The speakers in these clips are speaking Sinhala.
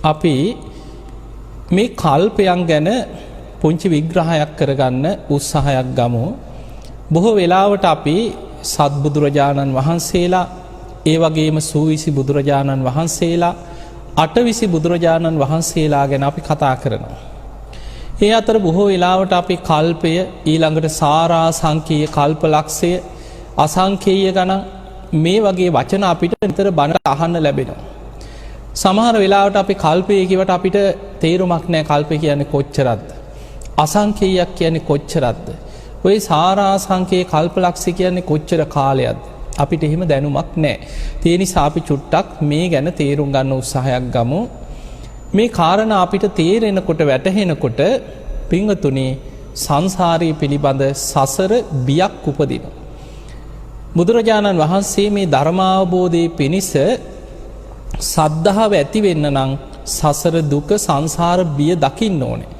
අපි මේ කල්පයන් ගැන පුංචි විග්‍රහයක් කරගන්න උත්සාහයක් ගමු. බොහෝ වෙලාවට අපි සත්බුදුරජාණන් වහන්සේලා, ඒ වගේම සූවිසි බුදුරජාණන් වහන්සේලා, අටවිසි බුදුරජාණන් වහන්සේලා ගැන අපි කතා කරනවා. ඒ අතර බොහෝ වෙලාවට අපි කල්පය, ඊළඟට සාරාසංඛ්‍යීය කල්පලක්ෂය, අසංඛ්‍යීය ගණන් මේ වගේ වචන අපිට නිතර බණට අහන්න ලැබෙනවා. සමහර වෙලාවට අපි කල්පය කියවට අපිට තේරුමක් නැහැ කල්පය කියන්නේ කොච්චරද? අසංඛ්‍යීයක් කියන්නේ කොච්චරද? ඔය සාරාසංඛ්‍යීය කල්පලක්ෂය කියන්නේ කොච්චර කාලයක්ද? අපිට එහෙම දැනුමක් නැහැ. ඒ නිසා අපි චුට්ටක් මේ ගැන තේරුම් ගන්න උත්සාහයක් ගමු. මේ කාරණා අපිට තේරෙනකොට වැටහෙනකොට පින්වතුනි සංසාරය පිළිබඳ සසර බියක් උපදිනවා. බුදුරජාණන් වහන්සේ මේ ධර්මාවබෝධයේ පිණිස සද්ධාව ඇති වෙන්න නම් සසර දුක සංසාර බිය දකින්න ඕනේ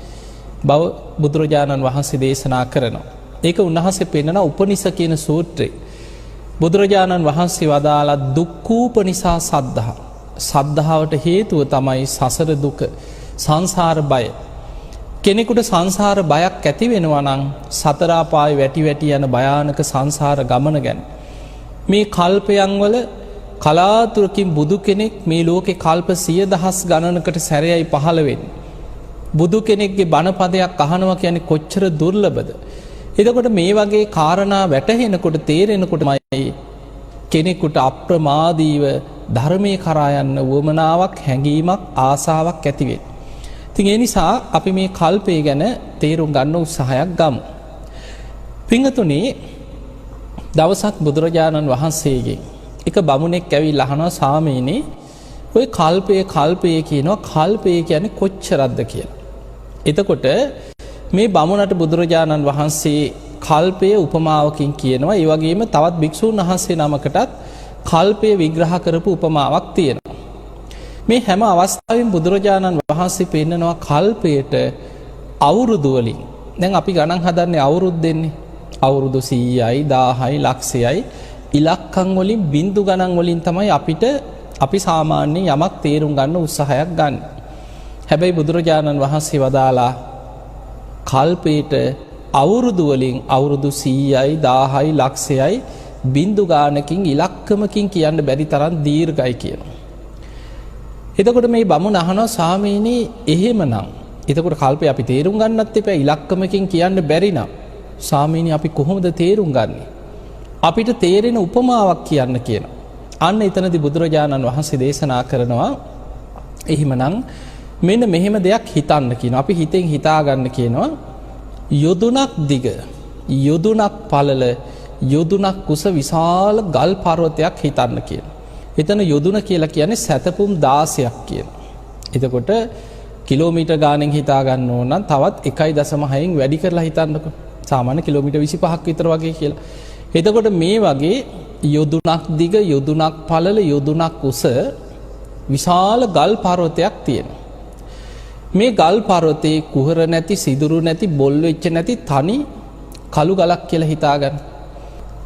බව බුදුරජාණන් වහන්සේ දේශනා කරනවා. ඒක උන්වහන්සේ පෙන්නන උපනිෂ කියන සූත්‍රයේ බුදුරජාණන් වහන්සේ වදාලා දුක්ඛූපනිසා සද්ධා. සද්ධාවට හේතුව තමයි සසර දුක, සංසාර බය. කෙනෙකුට සංසාර බයක් ඇති වෙනවා නම් සතර අපායේ වැටි වැටි යන භයානක සංසාර ගමන ගැන මේ කල්පයන් වල කලාතුරකින් බුදු කෙනෙක් මේ ලෝකේ කල්ප 100,000 ගණනකට සැරයයි පහළ වෙන්නේ. බුදු කෙනෙක්ගේ බණපදයක් අහනවා කියන්නේ කොච්චර දුර්ලභද? එතකොට මේ වගේ කාරණා වැටහෙනකොට තේරෙනකොටමයි කෙනෙකුට අප්‍රමාදීව ධර්මයේ කරා යන්න වමනාවක්, හැඟීමක්, ආසාවක් ඇති වෙන්නේ. ඉතින් ඒ නිසා අපි මේ කල්පය ගැන තේරුම් ගන්න උත්සාහයක් ගමු. පින්වතුනි, දවසක් බුදුරජාණන් වහන්සේගෙන් එක බමුණෙක් ඇවිල්ලා අහනවා, "ස්වාමීනි, ඔය කල්පය කියනවා, කල්පය කියන්නේ කොච්චරක්ද කියලා." එතකොට මේ බමුණට බුදුරජාණන් වහන්සේ කල්පය උපමාවකින් කියනවා. ඒ වගේම තවත් භික්ෂූන් වහන්සේ නමකටත් කල්පය විග්‍රහ කරපු උපමාවක් තියෙනවා. මේ හැම අවස්ථාවෙම බුදුරජාණන් වහන්සේ පෙන්නනවා කල්පයට අවුරුදු වලින්. දැන් අපි ගණන් හදන්නේ අවුරුදු දෙන්නේ. අවුරුදු 100යි, 1000යි, ලක්ෂයයි. ඉලක්කම් වලින්, බිංදු ගණන් වලින් තමයි අපි සාමාන්‍යයෙන් යමක් තේරුම් ගන්න උත්සාහයක් ගන්න. හැබැයි බුදුරජාණන් වහන්සේ වදාලා කල්පයට අවුරුදු වලින් අවුරුදු 100යි, 1000යි, ලක්ෂයයි බිංදු ගානකින්, ඉලක්කමකින් කියන්න බැරි තරම් දීර්ඝයි කියනවා. එතකොට මේ බමුණ අහනවා, "ස්වාමීනි, එහෙමනම් එතකොට කල්පය අපි තේරුම් ගන්නත් එපා, ඉලක්කමකින් කියන්න බැරි නම් ස්වාමීනි අපි කොහොමද තේරුම් ගන්නෙ? අපිට තේරෙන උපමාවක් කියන්න" කියනවා. අන්න එතනදී බුදුරජාණන් වහන්සේ දේශනා කරනවා, "එහෙමනම් මෙන්න මෙහෙම දෙයක් හිතන්න" කියනවා. අපි හිතෙන් හිතා ගන්න කියනවා. යොදුනක් දිග, යොදුනක් පළල, යොදුනක් කුස විශාල ගල් පර්වතයක් හිතන්න කියනවා. එතන යොදුන කියලා කියන්නේ සැතපුම් 16ක් කියනවා. එතකොට කිලෝමීටර් ගානෙන් හිතා ගන්න ඕන නම් තවත් 1.6න් වැඩි කරලා හිතන්නකො. සාමාන්‍ය කිලෝමීටර් 25ක් විතර වගේ කියලා. එතකොට මේ වගේ යොදුනක් දිග, යොදුනක් පළල, යොදුනක් කුස විශාල ගල් පර්වතයක් තියෙනවා. මේ ගල් පර්වතයේ කුහර නැති, සිදුරු නැති, බොල් වෙච්ච නැති තනි කළු ගලක් කියලා හිතාගන්න.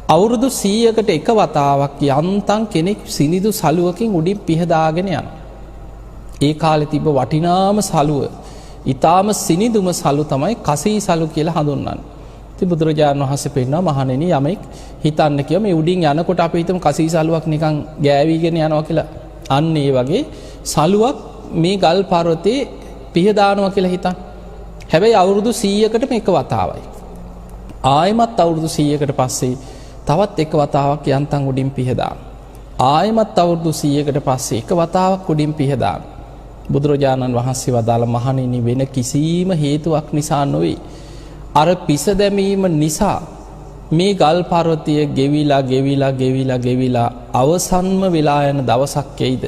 අවුරුදු 100කට එක වතාවක් යන්තම් කෙනෙක් සිනිදු සලුවකින් උඩින් පිහදාගෙන යනවා. ඒ කාලේ තිබ්බ වටිනාම සලුව, ඊටාම සිනිදුම සලු තමයි කසී සලු කියලා හඳුන්වන්නේ. ඉතින් බුදුරජාණන් වහන්සේ පෙන්නනවා, "මහණෙනි, යමෙක් හිතන්න කියව මේ උඩින් යනකොට අපි හිතමු කසී සලුවක් නිකන් ගෑවිගෙන යනවා කියලා. අන්න ඒ වගේ සලුවක් මේ ගල් පර්වතේ පිහදානවා කියලා හිතන්න. හැබැයි අවුරුදු 100කටම එක වතාවයි. ආයෙමත් අවුරුදු 100කට පස්සේ තවත් එක වතාවක් යන්තම් උඩින් පිහදාන. ආයෙමත් අවුරුදු 100කට පස්සේ එක වතාවක් උඩින් පිහදාන." බුදුරජාණන් වහන්සේ වදාළ, "මහණෙනි, වෙන කිසිම හේතුවක් නිසා නොවේ. අර පිස දැමීම නිසා මේ ගල් පර්වතය ගෙවිලා අවසන්ම වෙලා යන දවසක් එයිද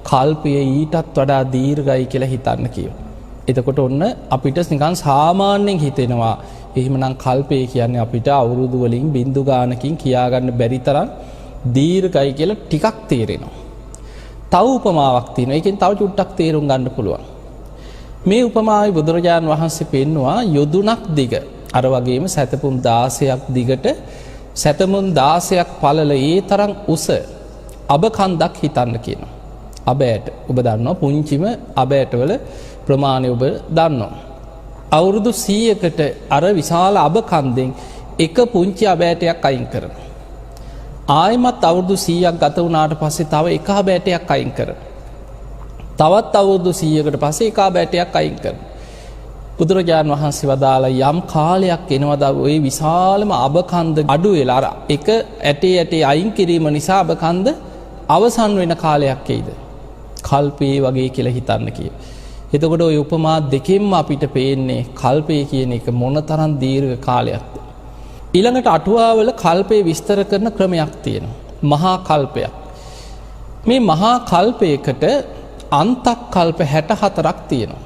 කල්පය ඊටත් වඩා දීර්ඝයි කියලා හිතන්න" කියනවා. එතකොට ඔන්න අපිට නිකන් සාමාන්‍යයෙන් හිතෙනවා එහෙමනම් කල්පය කියන්නේ අපිට අවුරුදු වලින් බිංදු ගානකින් කියාගන්න බැරි තරම් දීර්ඝයි කියලා ටිකක් තේරෙනවා. තව උපමාවක් තියෙනවා. ඒකෙන් තව චුට්ටක් තේරුම් ගන්න පුළුවන්. මේ උපමාවේ බුදුරජාණන් වහන්සේ පෙන්නවා යොදුනක් දිග, අර වගේම සැතපුම් 16ක් දිගට, සැතපුම් 16ක් පළල, ඒ තරම් උස අබ කන්දක් හිතන්න කියනවා. අබෑට ඔබ දන්නවා පුංචිම අබෑටවල ප්‍රමාණය ඔබ දන්නවා. අවුරුදු 100කට අර විශාල අබ කන්දෙන් එක පුංචි අබෑටයක් අයින් කරනවා. ආයෙමත් අවුරුදු 100ක් ගත වුණාට පස්සේ තව එක අබෑටයක් අයින් කරනවා. තවත් අවුරුදු 100කට පස්සේ එක අබෑටයක් අයින් කරනවා. බුදුරජාණන් වහන්සේ වදාළ යම් කාලයක් එනවද ওই විශාලම අබ කන්ද අඩු වෙලා අර එක ඇටේ අයින් කිරීම නිසා අබ කන්ද අවසන් වෙන කාලයක් එයිද? කල්පේ වගේ කියලා හිතන්න කිය. එතකොට ওই උපමා දෙකෙන්ම අපිට පේන්නේ කල්පය කියන එක මොනතරම් දීර්ඝ කාලයක්ද. ඊළඟට අටුවාවල කල්පේ විස්තර කරන ක්‍රමයක් තියෙනවා. මහා කල්පයක්. මේ මහා කල්පයකට අන්තක් කල්ප 64ක් තියෙනවා.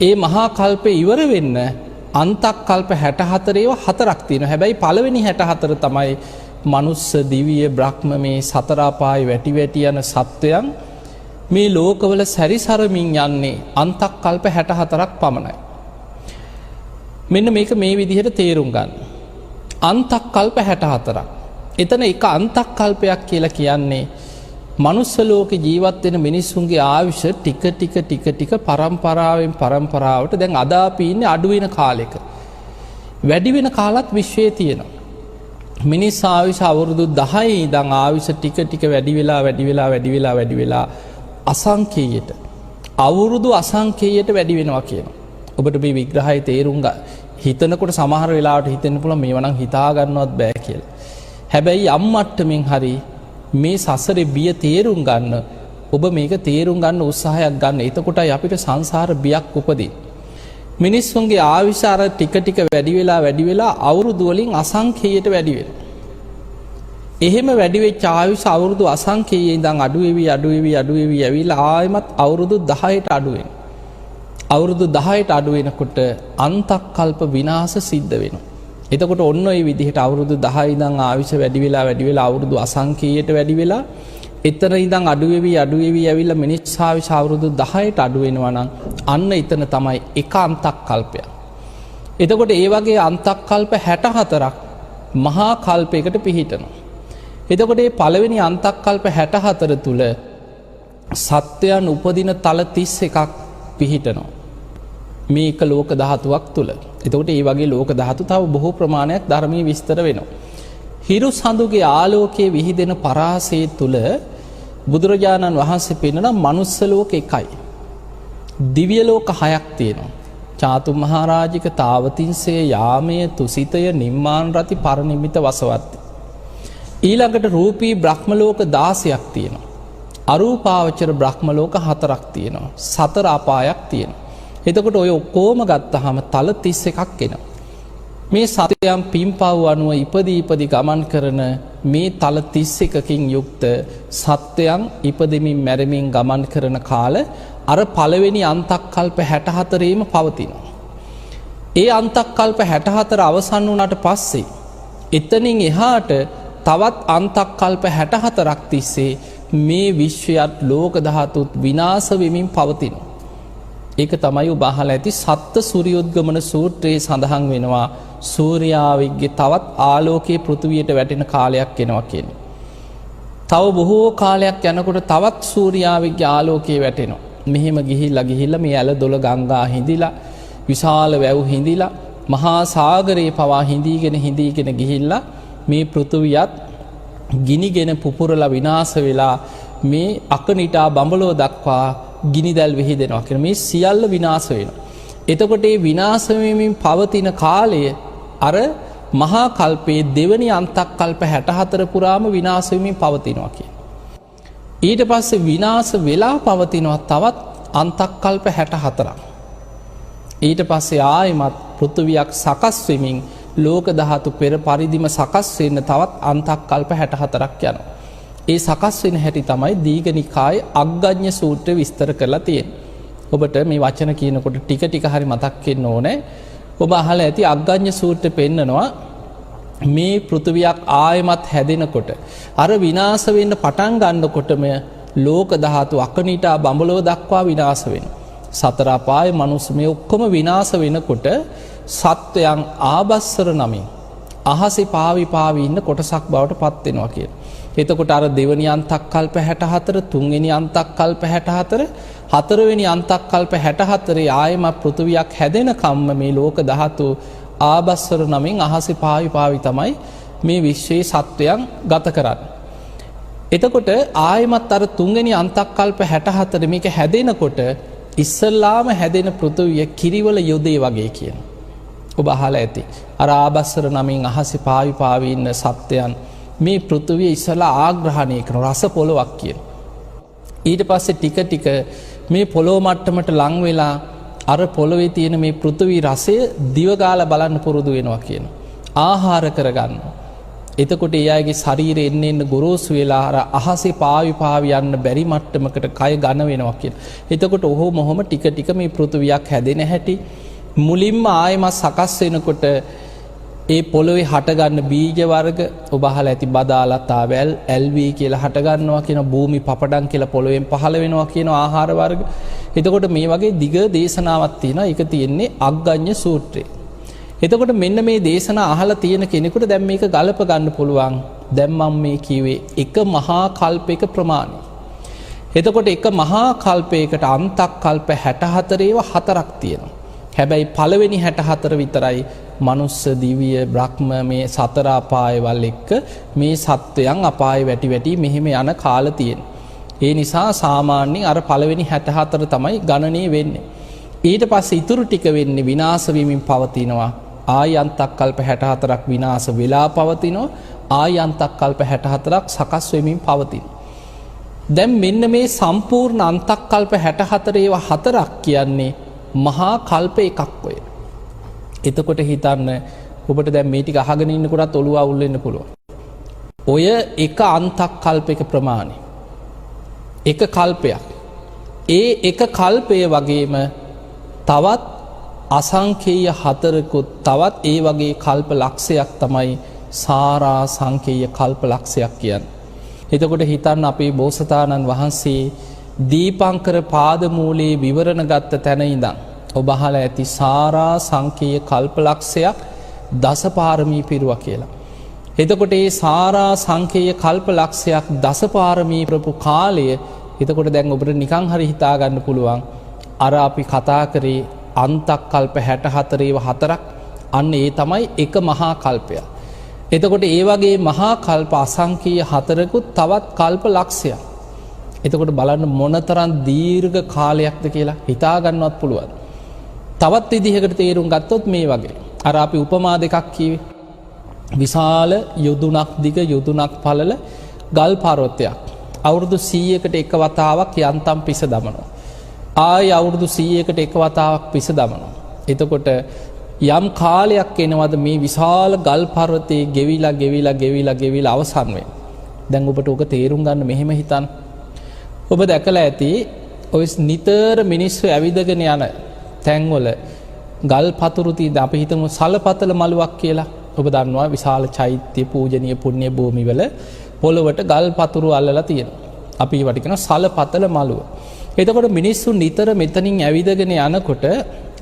ඒ මහා කල්පේ ඉවර වෙන්න අන්තක් කල්ප 64 ඒවා 4ක් තියෙනවා. හැබැයි පළවෙනි 64 තමයි මනුස්ස දිව්‍ය බ්‍රහ්ම මේ සතර අපායේ වැටි වැටි යන සත්වයන් මේ ලෝකවල සැරිසරමින් යන්නේ අන්තක් කල්ප 64ක් පමණයි. මෙන්න මේක මේ විදිහට තේරුම් ගන්න. අන්තක් කල්ප 64ක්. එතන එක අන්තක් කල්පයක් කියලා කියන්නේ මනුස්ස ලෝකේ ජීවත් වෙන මිනිස්සුන්ගේ ආයුෂ ටික පරම්පරාවෙන් පරම්පරාවට දැන් අද අපි ඉන්නේ අඩු වෙන කාලෙක. වැඩි වෙන කාලත් විශ්වයේ තියෙනවා. මිනිස් ආයුෂ අවුරුදු 10 ඉඳන් ආයුෂ ටික වැඩි වෙලා අසංකේයයට අවුරුදු අසංකේයයට වැඩි වෙනවා කියනවා. ඔබට මේ විග්‍රහය තේරුම් හිතනකොට සමහර වෙලාවට හිතෙන්න පුළුවන් මේවා නම් හිතා ගන්නවත් බෑ කියලා. හැබැයි යම් මට්ටමින් හරි මේ සසරේ බිය තේරුම් ගන්න ඔබ මේක තේරුම් ගන්න උත්සාහයක් ගන්න. එතකොටයි අපිට සංසාර බියක් උපදින්නේ. මිනිස්සුන්ගේ ආයුෂ අර ටික වැඩි වෙලා අවුරුදු වලින් අසංඛේයයට වැඩි වෙනවා. එහෙම වැඩි වෙච්ච ආයුෂ අවුරුදු අසංඛේයයෙන් ඉඳන් අඩු වෙවි ඇවිල්ලා ආයෙමත් අවුරුදු 10ට අඩු වෙනවා. අවුරුදු 10ට අඩු වෙනකොට අන්තක් කල්ප විනාශ සිද්ධ වෙනවා. එතකොට ඔන්න ඔය විදිහට අවුරුදු 10 ඉඳන් ආයුෂ වැඩි වෙලා අවුරුදු අසංඛේයයට වැඩි වෙලා එතන ඉඳන් අඩු වෙවි ඇවිල්ලා මිනිස් ආයුෂ අවුරුදු 10ට අඩු වෙනවා නම් අන්න එතන තමයි එක අන්තක් කල්පයක්. එතකොට ඒ වගේ අන්තක් කල්ප 64ක් මහා කල්පයකට පිහිටනවා. එතකොට මේ පළවෙනි අන්තක් කල්ප 64 තුල සත්‍යයන් උපදින තල 31ක් පිහිටනවා. මේක ලෝක ධාතුවක් තුල. එතකොට මේ වගේ ලෝක ධාතු තව බොහෝ ප්‍රමාණයක් ධර්මයේ විස්තර වෙනවා. හිරු සඳුගේ ආලෝකයේ විහිදෙන පරාසය තුල බුදුරජාණන් වහන්සේ පෙන්වන මනුස්ස ලෝක එකයි. දිව්‍ය ලෝක 6ක් තියෙනවා. චාතු මහරජික තාවතින්සේ යාමයේ තුසිතය නිම්මාන රති පරිනිමිත වසවත්ති. ඊළඟට රූපී බ්‍රහ්ම ලෝක 16ක් තියෙනවා. අරූපාවචර බ්‍රහ්ම ලෝක 4ක් තියෙනවා. සතර අපායක් තියෙනවා. එතකොට ඔය ඔක්කොම ගත්තාම තල 31ක් එනවා. මේ සතයන් පින්පව් අනුව ඉපදී ගමන් කරන මේ තල 31කින් යුක්ත සත්‍යයන් ඉපදෙමින් මැරෙමින් ගමන් කරන කාල අර පළවෙනි අන්තක් කල්ප 64ෙම පවතිනවා. ඒ අන්තක් කල්ප 64 අවසන් වුණාට පස්සේ එතනින් එහාට තවත් අන්තක් කල්ප 64ක් තිස්සේ මේ විශ්වයත් ලෝක ධාතුත් විනාශ වෙමින් පවතිනවා. ඒක තමයි ඔබ අහලා ඇති සත්ත්‍ය සූර්යෝද්ගමන සූත්‍රයේ සඳහන් වෙනවා සූර්යාවිගේ තවත් ආලෝකයේ පෘථිවියට වැටෙන කාලයක් එනවා කියන්නේ. තව බොහෝ කාලයක් යනකොට තවත් සූර්යාවිගේ ආලෝකයේ වැටෙනවා. මෙහෙම ගිහිල්ලා මේ ඇල දොළ ගංගා හිඳිලා විශාල වැව් හිඳිලා මහා සාගරයේ පවා හිඳීගෙන ගිහිල්ලා මේ පෘථිවියත් ගිනිගෙන පුපුරලා විනාශ වෙලා මේ අකනිටා බඹලෝ දක්වා ගිනිදැල් විහිදෙනවා කියන මේ සියල්ල විනාශ වෙනවා. එතකොට මේ විනාශ වෙමින් පවතින කාලය අර මහා කල්පයේ දෙවනි අන්තක් කල්ප 64 පුරාම විනාශ වෙමින් පවතිනවා කියන. ඊට පස්සේ විනාශ වෙලා පවතිනවා තවත් අන්තක් කල්ප 64ක්. ඊට පස්සේ ආයෙමත් පෘථිවියක් සකස් වෙමින් ලෝක ධාතු පෙර පරිදිම සකස් වෙන්න තවත් අන්තක් කල්ප 64ක් යනවා. ඒ සකස් වෙන හැටි තමයි දීඝනිකායේ අග්ගඤ්ඤ සූත්‍රය විස්තර කරලා තියෙන්නේ. ඔබට මේ වචන කියනකොට ටික හරි මතක් වෙන්න ඕනේ. ඔබ අහලා ඇති අග්ගඤ්ඤ සූත්‍රය පෙන්නනවා මේ පෘථිවියක් ආයමත් හැදෙනකොට අර විනාශ වෙන්න පටන් ගන්නකොටම ලෝක ධාතු අකනිටා බඹලව දක්වා විනාශ වෙනවා. සතර අපායේ මනුස්ස මේ ඔක්කොම විනාශ වෙනකොට සත්වයන් ආබස්සර නමින් අහසේ පාවි ඉන්න කොටසක් බවට පත් වෙනවා කියන. එතකොට අර දෙවනි අන්තක් කල්ප 64, තුන්වෙනි අන්තක් කල්ප 64, හතරවෙනි අන්තක් කල්ප 64 ආයෙම පෘථුවියක් හැදෙන කම්ම මේ ලෝක ධාතු ආබස්සර නමින් අහසේ පාවි තමයි මේ විශ්වයේ සත්වයන් ගත කරන්නේ. එතකොට ආයෙමත් අර තුන්වෙනි අන්තක් කල්ප 64 මේක හැදෙනකොට ඉස්සල්ලාම හැදෙන පෘථුවිය කිරිවල යොදේ වගේ කියන. ඔබ අහලා ඇති. අර ආබස්සර නමින් අහසේ පාවි ඉන්න සත්වයන් මේ පෘථුවිය ඉස්සලා ආග්‍රහණය කරන රස පොළොවක් කියන. ඊට පස්සේ ටික ටික මේ පොළොව මට්ටමට ලං වෙලා අර පොළොවේ තියෙන මේ පෘථුවි රසය දිවගාලා බලන්න පුරුදු වෙනවා කියන. ආහාර කරගන්න. එතකොට ඒ අයගේ ශරීරය එන්න ගොරෝසු වෙලා අර අහසේ පාවි යන්න බැරි මට්ටමකට කය ඝන වෙනවා කියන. එතකොට ඔහොම ටික ටික මේ පෘථුවියක් හැදෙන හැටි මුලින්ම ආයෙමත් සකස් වෙනකොට ඒ පොළොවේ හටගන්න බීජ වර්ග ඔබ අහලා ඇති බදාලතා වැල් ඇල්වී කියලා හටගන්නවා කියන භූමි පපඩම් කියලා පොළොවෙන් පහළ වෙනවා කියන ආහාර වර්ග. එතකොට මේ වගේ දිග දේශනාවක් තියෙනවා. ඒක තියෙන්නේ අග්ගඤ්ඤ සූත්‍රයේ. එතකොට මෙන්න මේ දේශනා අහලා තියෙන කෙනෙකුට දැන් මේක ගලප ගන්න පුළුවන්. දැන් මම මේ කියවේ එක මහා කල්පයක ප්‍රමාණය. එතකොට එක මහා කල්පයකට අන්තක් කල්ප 64 ඒවා හතරක් තියෙනවා. හැබැයි පළවෙනි 64 විතරයි මනුස්ස දිව්‍ය බ්‍රහ්ම මේ සතර අපායවල එක්ක මේ සත්වයන් අපාය වැටි මෙහෙම යන කාල තියෙන. ඒ නිසා සාමාන්‍යයෙන් අර පළවෙනි 64 තමයි ගණනය වෙන්නේ. ඊට පස්සේ ඉතුරු ටික වෙන්නේ විනාශ වීමෙන් පවතිනවා. ආයි අන්තක් කල්ප 64ක් විනාශ වෙලා පවතිනවා. ආයි අන්තක් කල්ප 64ක් සකස් වෙමින් පවතිනවා. දැන් මෙන්න මේ සම්පූර්ණ අන්තක් කල්ප 64 ඒවා හතරක් කියන්නේ මහා කල්ප එකක් ඔය. එතකොට හිතන්න ඔබට දැන් මේ ටික අහගෙන ඉන්නකොටත් ඔළුව අවුල් වෙන්න පුළුවන්. ඔය එක අන්තක් කල්පයක ප්‍රමාණය. එක කල්පයක්. ඒ එක කල්පය වගේම තවත් අසංඛේය හතරකුත් තවත් ඒ වගේ කල්ප ලක්ෂයක් තමයි සාරා සංඛේය කල්ප ලක්ෂයක් කියන්නේ. එතකොට හිතන්න අපේ බෝසතාණන් වහන්සේ දීපංකර පාදමූලයේ විවරණ ගත්ත තැන ඉඳන් ඔබ අහලා ඇති සාරා සංඛේය කල්පලක්ෂයක් දසපාරමී පිරුවා කියලා. එතකොට මේ සාරා සංඛේය කල්පලක්ෂයක් දසපාරමී ප්‍රපු කාලය එතකොට දැන් ඔබට නිකන් හරි හිතා ගන්න පුළුවන් අර අපි කතා කරේ අන්තක් කල්ප 64 ඒවා හතරක් අන්න ඒ තමයි එක මහා කල්පයක්. එතකොට ඒ වගේ මහා කල්ප අසංඛේය හතරකුත් තවත් කල්ප ලක්ෂයක්. එතකොට බලන්න මොනතරම් දීර්ඝ කාලයක්ද කියලා හිතා ගන්නවත් පුළුවන්. තවත් විදිහකට තේරුම් ගත්තොත් මේ වගේ. අර අපි උපමා දෙකක් කිව්වේ. විශාල යොදුනක් දිග යොදුනක් පළල ගල් පර්වතයක්. අවුරුදු 100කට එක වතාවක් යන්තම් පිස දමනවා. ආයි අවුරුදු 100කට එක වතාවක් පිස දමනවා. එතකොට යම් කාලයක් එනවද මේ විශාල ගල් පර්වතයේ ගෙවිලා අවසන් වෙන්නේ. දැන් ඔබට ඔක තේරුම් ගන්න මෙහෙම හිතන්න. ඔබ දැකලා ඇති ඔය නිතර මිනිස්සු ඇවිදගෙන යන තැන්වල ගල් පතුරු තියෙන අපි හිතමු සලපතල මළුවක් කියලා. ඔබ දන්නවා විශාල චෛත්‍ය පූජනීය පුණ්‍ය භූමිවල පොළොවට ගල් පතුරු අල්ලලා තියෙනවා. අපි ඒවට කියනවා සලපතල මළුව. එතකොට මිනිස්සු නිතර මෙතනින් ඇවිදගෙන යනකොට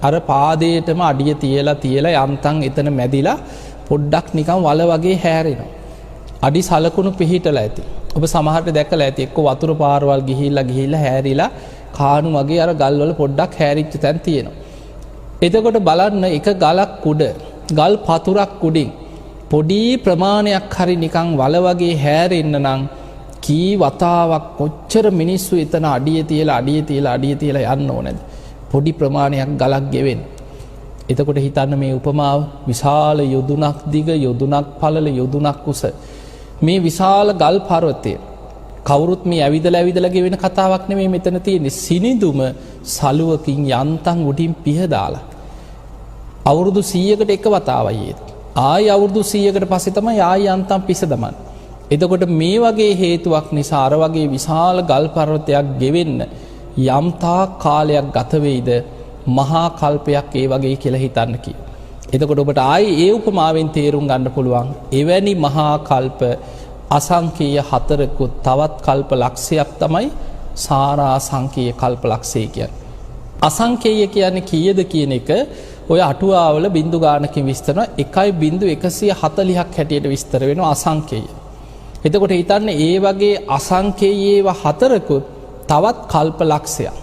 අර පාදයටම අඩිය තියලා යන්තම් එතන මැදිලා පොඩ්ඩක් නිකන් වල වගේ හැරෙනවා. අඩි සලකුණු පිහිටලා ඇති. ඔබ සමහරට දැකලා ඇති එක්ක වතුර පාරවල් ගිහිල්ලා හැරිලා කාණු වගේ අර ගල්වල පොඩ්ඩක් හැරිච්ච තැන් තියෙනවා. එතකොට බලන්න එක ගලක් උඩ ගල් පතුරක් උඩින් පොඩි ප්‍රමාණයක් හරි නිකන් වල වගේ හැරෙන්න නම් කී වතාවක් කොච්චර මිනිස්සු එතන අඩිය තියලා යන්න ඕනද? පොඩි ප්‍රමාණයක් ගලක් ගෙවෙන්න. එතකොට හිතන්න මේ උපමාව විශාල යොදුනක් දිග යොදුනක් පළල යොදුනක් උස මේ විශාල ගල් පර්වතය කවුරුත් මේ ඇවිදලා ගෙවෙන කතාවක් නෙමෙයි මෙතන තියෙන්නේ. සිනිඳුම සලුවකින් යන්තම් උඩින් පිහදාලා අවුරුදු 100කට එක වතාවයි ඒක. ආයි අවුරුදු 100කට පස්සේ තමයි ආයි යන්තම් පිස දමන්නේ. එතකොට මේ වගේ හේතුවක් නිසා අර වගේ විශාල ගල් පර්වතයක් ගෙවෙන්න යම්තා කාලයක් ගත වෙයිද මහා කල්පයක් ඒ වගේ කියලා හිතන්න කි. එතකොට ඔබට ආයි ඒ උපමාවෙන් තේරුම් ගන්න පුළුවන් එවැනි මහා කල්ප අසංඛේය හතරකුත් තවත් කල්ප ලක්ෂයක් තමයි සාරා සංඛේය කල්ප ලක්ෂය කියන්නේ. අසංඛේය කියන්නේ කීයද කියන එක ඔය අටුවාවල බින්දු ගානකින් විස්තර 1.140ක් හැටියට විස්තර වෙනවා අසංඛේය. එතකොට හිතන්න ඒ වගේ අසංකේයේව හතරකුත් තවත් කල්ප ලක්ෂයක්.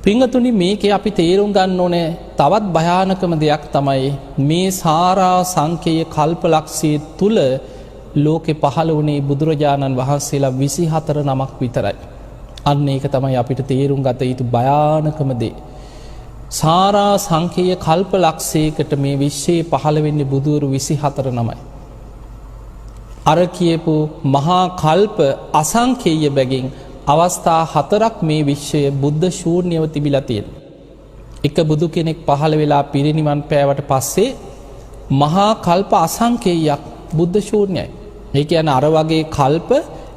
පිංගතුනි මේකේ අපි තේරුම් ගන්න ඕනේ තවත් භයානකම දෙයක් තමයි මේ සාරා සංකේය කල්ප ලක්ෂයේ තුල ලෝකේ පහළ වුණේ බුදුරජාණන් වහන්සේලා 24 නමක් විතරයි. අන්න ඒක තමයි අපිට තේරුම් ගත යුතු භයානකම දේ. සාරා සංකේය කල්ප ලක්ෂයකට මේ විශ්වයේ පහළ වෙන්නේ බුදුවරු 24 නමයි. අර කියපු මහා කල්ප අසංකේය බැගින් අවස්ථා 4ක් මේ විශ්වය බුද්ධ ශූන්‍යව තිබිලා තියෙනවා. එක බුදු කෙනෙක් පහළ වෙලා පිරිනිවන් පෑවට පස්සේ මහා කල්ප අසංකේයයක් බුද්ධ ශූන්‍යයි. ඒ කියන්නේ අර වගේ කල්ප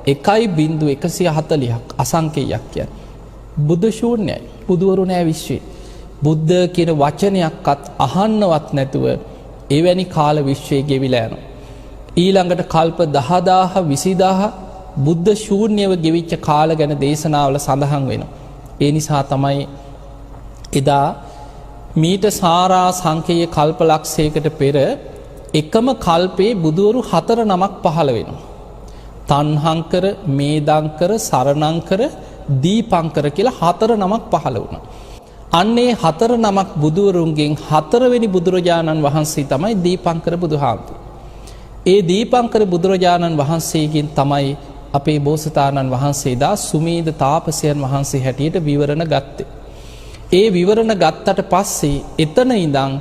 1.140ක් අසංකේයයක් කියන්නේ. බුද්ධ ශූන්‍යයි. බුදුවරු නෑ විශ්වයේ. බුද්ධ කියන වචනයක්වත් අහන්නවත් නැතුව එවැනි කාල විශ්වයේ ගෙවිලා යනවා. ඊළඟට කල්ප 10000 20000 බුද්ධ ශූන්‍යව ගෙවිච්ච කාල ගැන දේශනාවල සඳහන් වෙනවා. ඒ නිසා තමයි එදා මීට සාරා සංකේය කල්ප ලක්ෂයකට පෙර එකම කල්පේ බුදුවරු 4 නමක් පහළ වෙනවා. තණ්හංකර, මේදංකර, සරණංකර, දීපංකර කියලා 4 නමක් පහළ වුණා. අන්නේ 4 නමක් බුදුවරුන්ගෙන් 4 වෙනි බුදුරජාණන් වහන්සේ තමයි දීපංකර බුදුහාමුදුරුවෝ. ඒ දීපංකර බුදුරජාණන් වහන්සේගෙන් තමයි අපේ බෝසතාණන් වහන්සේ දා සුමේද තාපසයන් වහන්සේ හැටියට විවරණ ගත්තේ. ඒ විවරණ ගත්තට පස්සේ එතන ඉඳන්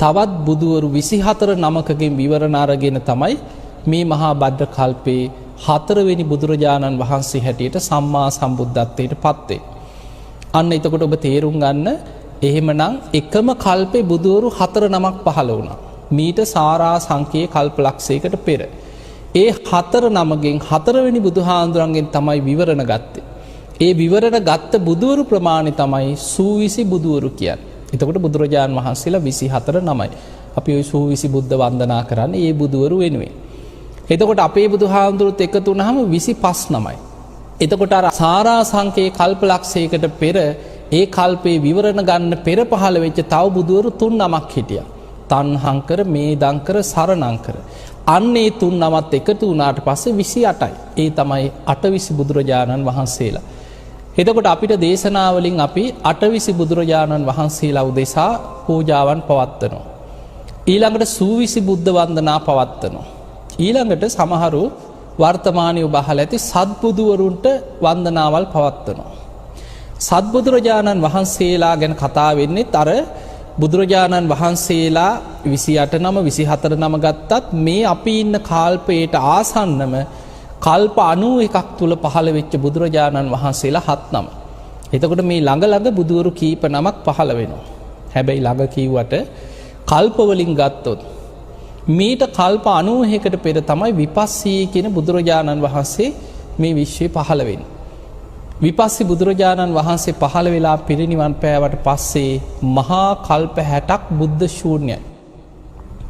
තවත් බුදුවරු 24 නමකගෙන් විවරණ අරගෙන තමයි මේ මහා භද්‍ර කල්පේ 4 වෙනි බුදුරජාණන් වහන්සේ හැටියට සම්මා සම්බුද්ධත්වයට පත් වෙන්නේ. අන්න එතකොට ඔබ තේරුම් ගන්න එහෙමනම් එකම කල්පේ බුදුවරු 4 නමක් පහළ වුණා. මීට සාරා සංකේය කල්ප ලක්ෂයකට පෙර. ඒ 4 නමගෙන් 4 වෙනි බුදුහාඳුරන්ගෙන් තමයි විවරණ ගත්තේ. ඒ විවරණ ගත්ත බුදුවරු ප්‍රමාණය තමයි සූවිසි බුදුවරු කියන්නේ. එතකොට බුදුරජාණන් වහන්සේලා 24 නමයි. අපි ওই සූවිසි බුද්ධ වන්දනා කරන්නේ ඒ බුදුවරු වෙනුවෙන්. එතකොට අපේ බුදුහාඳුරුත් එකතු වුණාම 25 නමයි. එතකොට අර සාරා සංකේය කල්ප ලක්ෂයකට පෙර ඒ කල්පේ විවරණ ගන්න පෙර පහළ වෙච්ච තව බුදුවරු 3 නමක් හිටියා. තණ්හංකර, මේදංකර, සරණංකර. අන්නේ 3 නමත් එකතු වුණාට පස්සේ 28යි. ඒ තමයි 8 බුදුරජාණන් වහන්සේලා. එතකොට අපිට දේශනාවලින් අපි 8 බුදුරජාණන් වහන්සේලා උදෙසා පූජාවන් පවත්වනවා. ඊළඟට සූවිසි බුද්ධ වන්දනා පවත්වනවා. ඊළඟට සමහරු වර්තමානයේ ඔබ අහලා ඇති සත්බුදුවරුන්ට වන්දනාවල් පවත්වනවා. සත්බුදුරජාණන් වහන්සේලා ගැන කතා වෙන්නේ අර බුදුරජාණන් වහන්සේලා 28 නම 24 නම ගත්තත් මේ අපි ඉන්න කාල්පයට ආසන්නම කල්ප 91ක් තුල පහළ වෙච්ච බුදුරජාණන් වහන්සේලා 7 නම. එතකොට මේ ළඟ බුදුවරු කීප නමක් පහළ වෙනවා. හැබැයි ළඟ කිව්වට කල්ප වලින් ගත්තොත් මීට කල්ප 91කට පෙර තමයි විපස්සී කියන බුදුරජාණන් වහන්සේ මේ විශ්වයේ පහළ වෙන්නේ. විපස්සී බුදුරජාණන් වහන්සේ පහළ වෙලා පිරිනිවන් පෑවට පස්සේ මහා කල්ප 60ක් බුද්ධ ශූන්‍යයි.